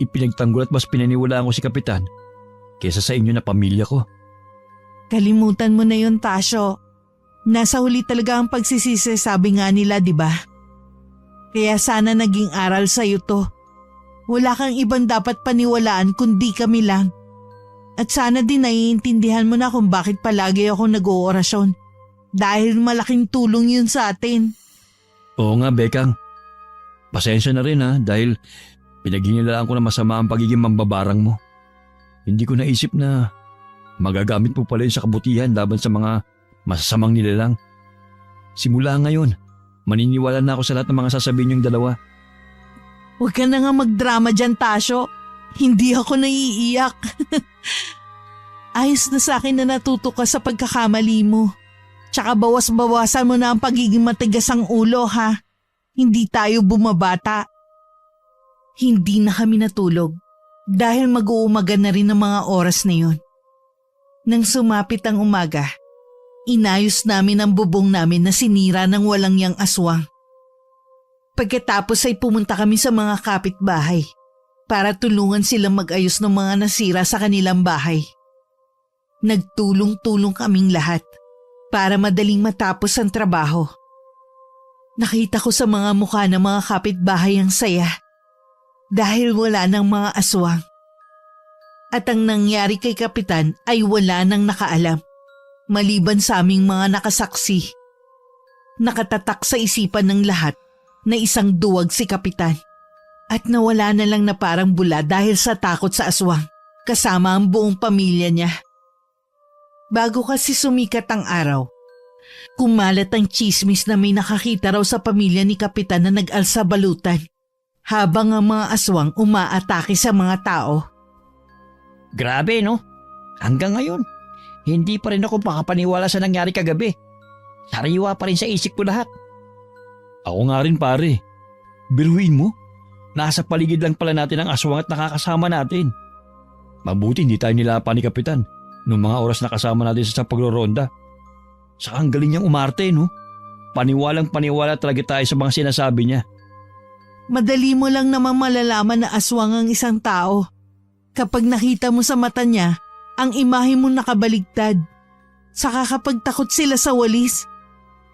Ipinagtanggol at mas pinaniwalaan ko si Kapitan kesa sa inyo na pamilya ko. Kalimutan mo na yun, Tasyo. Nasa huli talaga ang pagsisisi, sabi nga nila, di ba? Kaya sana naging aral sa'yo to. Wala kang ibang dapat paniwalaan kundi kami lang. At sana din naiintindihan mo na kung bakit palagi ako nag-oorasyon. Dahil malaking tulong yun sa atin. Oo nga, Bekang. Pasensya na rin dahil pinaghinilaan ko na masama ang pagiging mambabarang mo. Hindi ko naisip na magagamit mo pala yun sa kabutihan laban sa mga masasamang nilalang. Simula ngayon, maniniwala na ako sa lahat ng mga sasabihin niyong dalawa. Huwag ka na nga magdrama dyan, Tasyo. Hindi ako naiiyak. Ayos na sa akin na natuto ka sa pagkakamali mo. Tsaka bawas-bawasan mo na ang pagiging matigas ang ulo, ha? Hindi tayo bumabata. Hindi na kami natulog dahil mag-uumaga na rin ang mga oras na yun. Nang sumapit ang umaga, inayos namin ang bubong namin na sinira ng walang yang aswang. Pagkatapos ay pumunta kami sa mga kapitbahay para tulungan silang mag-ayos ng mga nasira sa kanilang bahay. Nagtulong-tulong kaming lahat para madaling matapos ang trabaho. Nakita ko sa mga mukha ng mga kapitbahay ang saya dahil wala ng mga aswang. At ang nangyari kay Kapitan ay wala nang nakaalam, maliban sa aming mga nakasaksi. Nakatatak sa isipan ng lahat na isang duwag si Kapitan at nawala na lang na parang bula dahil sa takot sa aswang kasama ang buong pamilya niya. Bago kasi sumikat ang araw, kumalat ang tsismis na may nakakita raw sa pamilya ni Kapitan na nag-alsa balutan habang ang mga aswang umaatake sa mga tao. Grabe, no? Hanggang ngayon, hindi pa rin ako makapaniwala sa nangyari kagabi. Sariwa pa rin sa isip ko lahat. Ako nga rin pare. Biruin mo, nasa paligid lang pala natin ang aswang at nakakasama natin. Mabuti hindi tayo nilapan ni Kapitan noong mga oras na kasama natin sa pagroronda. Saka ang galing niyang umarte, no? Paniwalang paniwala talaga tayo sa mga sinasabi niya. Madali mo lang naman malalaman na aswang ang isang tao kapag nakita mo sa mata niya ang imahe mo nakabaligtad. Saka kapag takot sila sa walis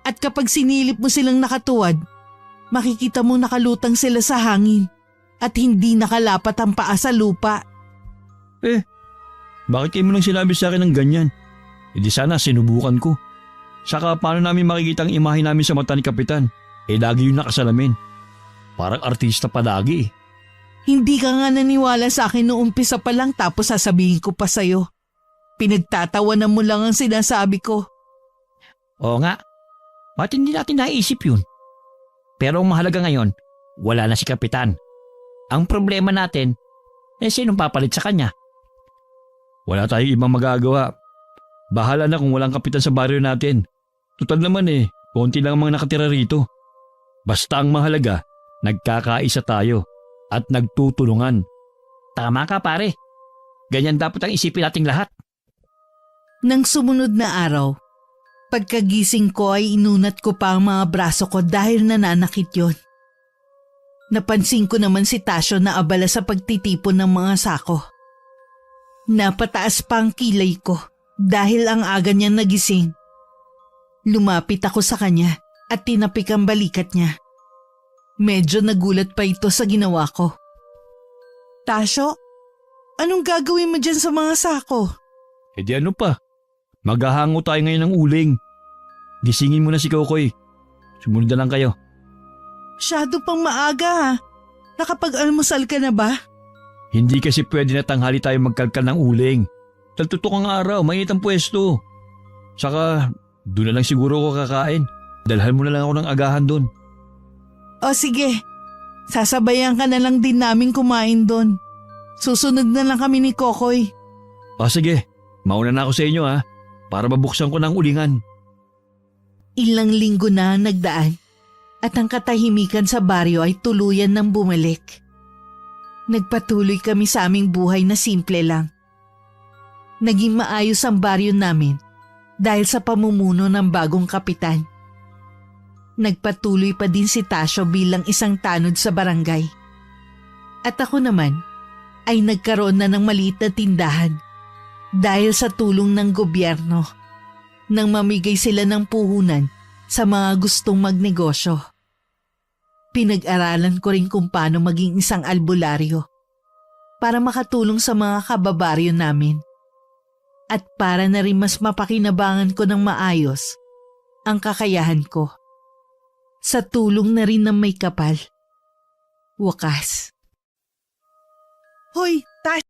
at kapag sinilip mo silang nakatuwad, makikita mo nakalutang sila sa hangin at hindi nakalapat ang paa sa lupa. Bakit kayo mo nang sinabi sa akin ng ganyan? Di sana sinubukan ko. Saka paano namin makikita ang imahe namin sa mata ni Kapitan? Lagi yung nakasalamin. Parang artista pa lagi. Hindi ka nga naniwala sa akin noong umpisa pa lang tapos sasabihin ko pa sa'yo. Pinagtatawanan mo lang ang sinasabi ko. Oo nga, ba't hindi natin naisip yun? Pero ang mahalaga ngayon, wala na si Kapitan. Ang problema natin, sinong papalit sa kanya? Wala tayong ibang magagawa. Bahala na kung walang kapitan sa baryo natin. Tutal naman konti lang ang mga nakatira rito. Basta ang mahalaga, nagkakaisa tayo at nagtutulungan. Tama ka pare. Ganyan dapat ang isipin nating lahat. Nang sumunod na araw, pagkagising ko ay inunat ko pa ang mga braso ko dahil nananakit yon. Napansin ko naman si Tasyo na abala sa pagtitipon ng mga sako. Napataas pa ang kilay ko dahil ang aga niyang nagising. Lumapit ako sa kanya at tinapik ang balikat niya. Medyo nagulat pa ito sa ginawa ko. Tasyo, anong gagawin mo dyan sa mga sako? Di ano pa? Maghahango tayo ngayon ng uling. Gisingin mo na si Kokoy. Sumunod na lang kayo. Masyado pang maaga ha. Nakapag-almusal ka na ba? Hindi kasi pwede na tanghali tayo magkalkal ng uling. Taltutok ang araw, mainit ang pwesto. Saka, doon na lang siguro ako kakain. Dalhan mo na lang ako ng agahan doon. O sige, sasabayan ka na lang din namin kumain doon. Susunod na lang kami ni Kokoy. O sige, mauna na ako sa inyo para mabuksan ko ng ulingan. Ilang linggo na nagdaan at ang katahimikan sa baryo ay tuluyan ng bumalik. Nagpatuloy kami sa aming buhay na simple lang. Naging maayos ang baryo namin dahil sa pamumuno ng bagong kapitan. Nagpatuloy pa din si Tasyo bilang isang tanod sa barangay. At ako naman ay nagkaroon na ng maliit na tindahan dahil sa tulong ng gobyerno nang mamigay sila ng puhunan sa mga gustong magnegosyo. Pinag-aralan ko rin kung paano maging isang albularyo para makatulong sa mga kababaryo namin at para na rin mas mapakinabangan ko ng maayos ang kakayahan ko. Sa tulong na rin ng may kapal. Wakas. Hoy,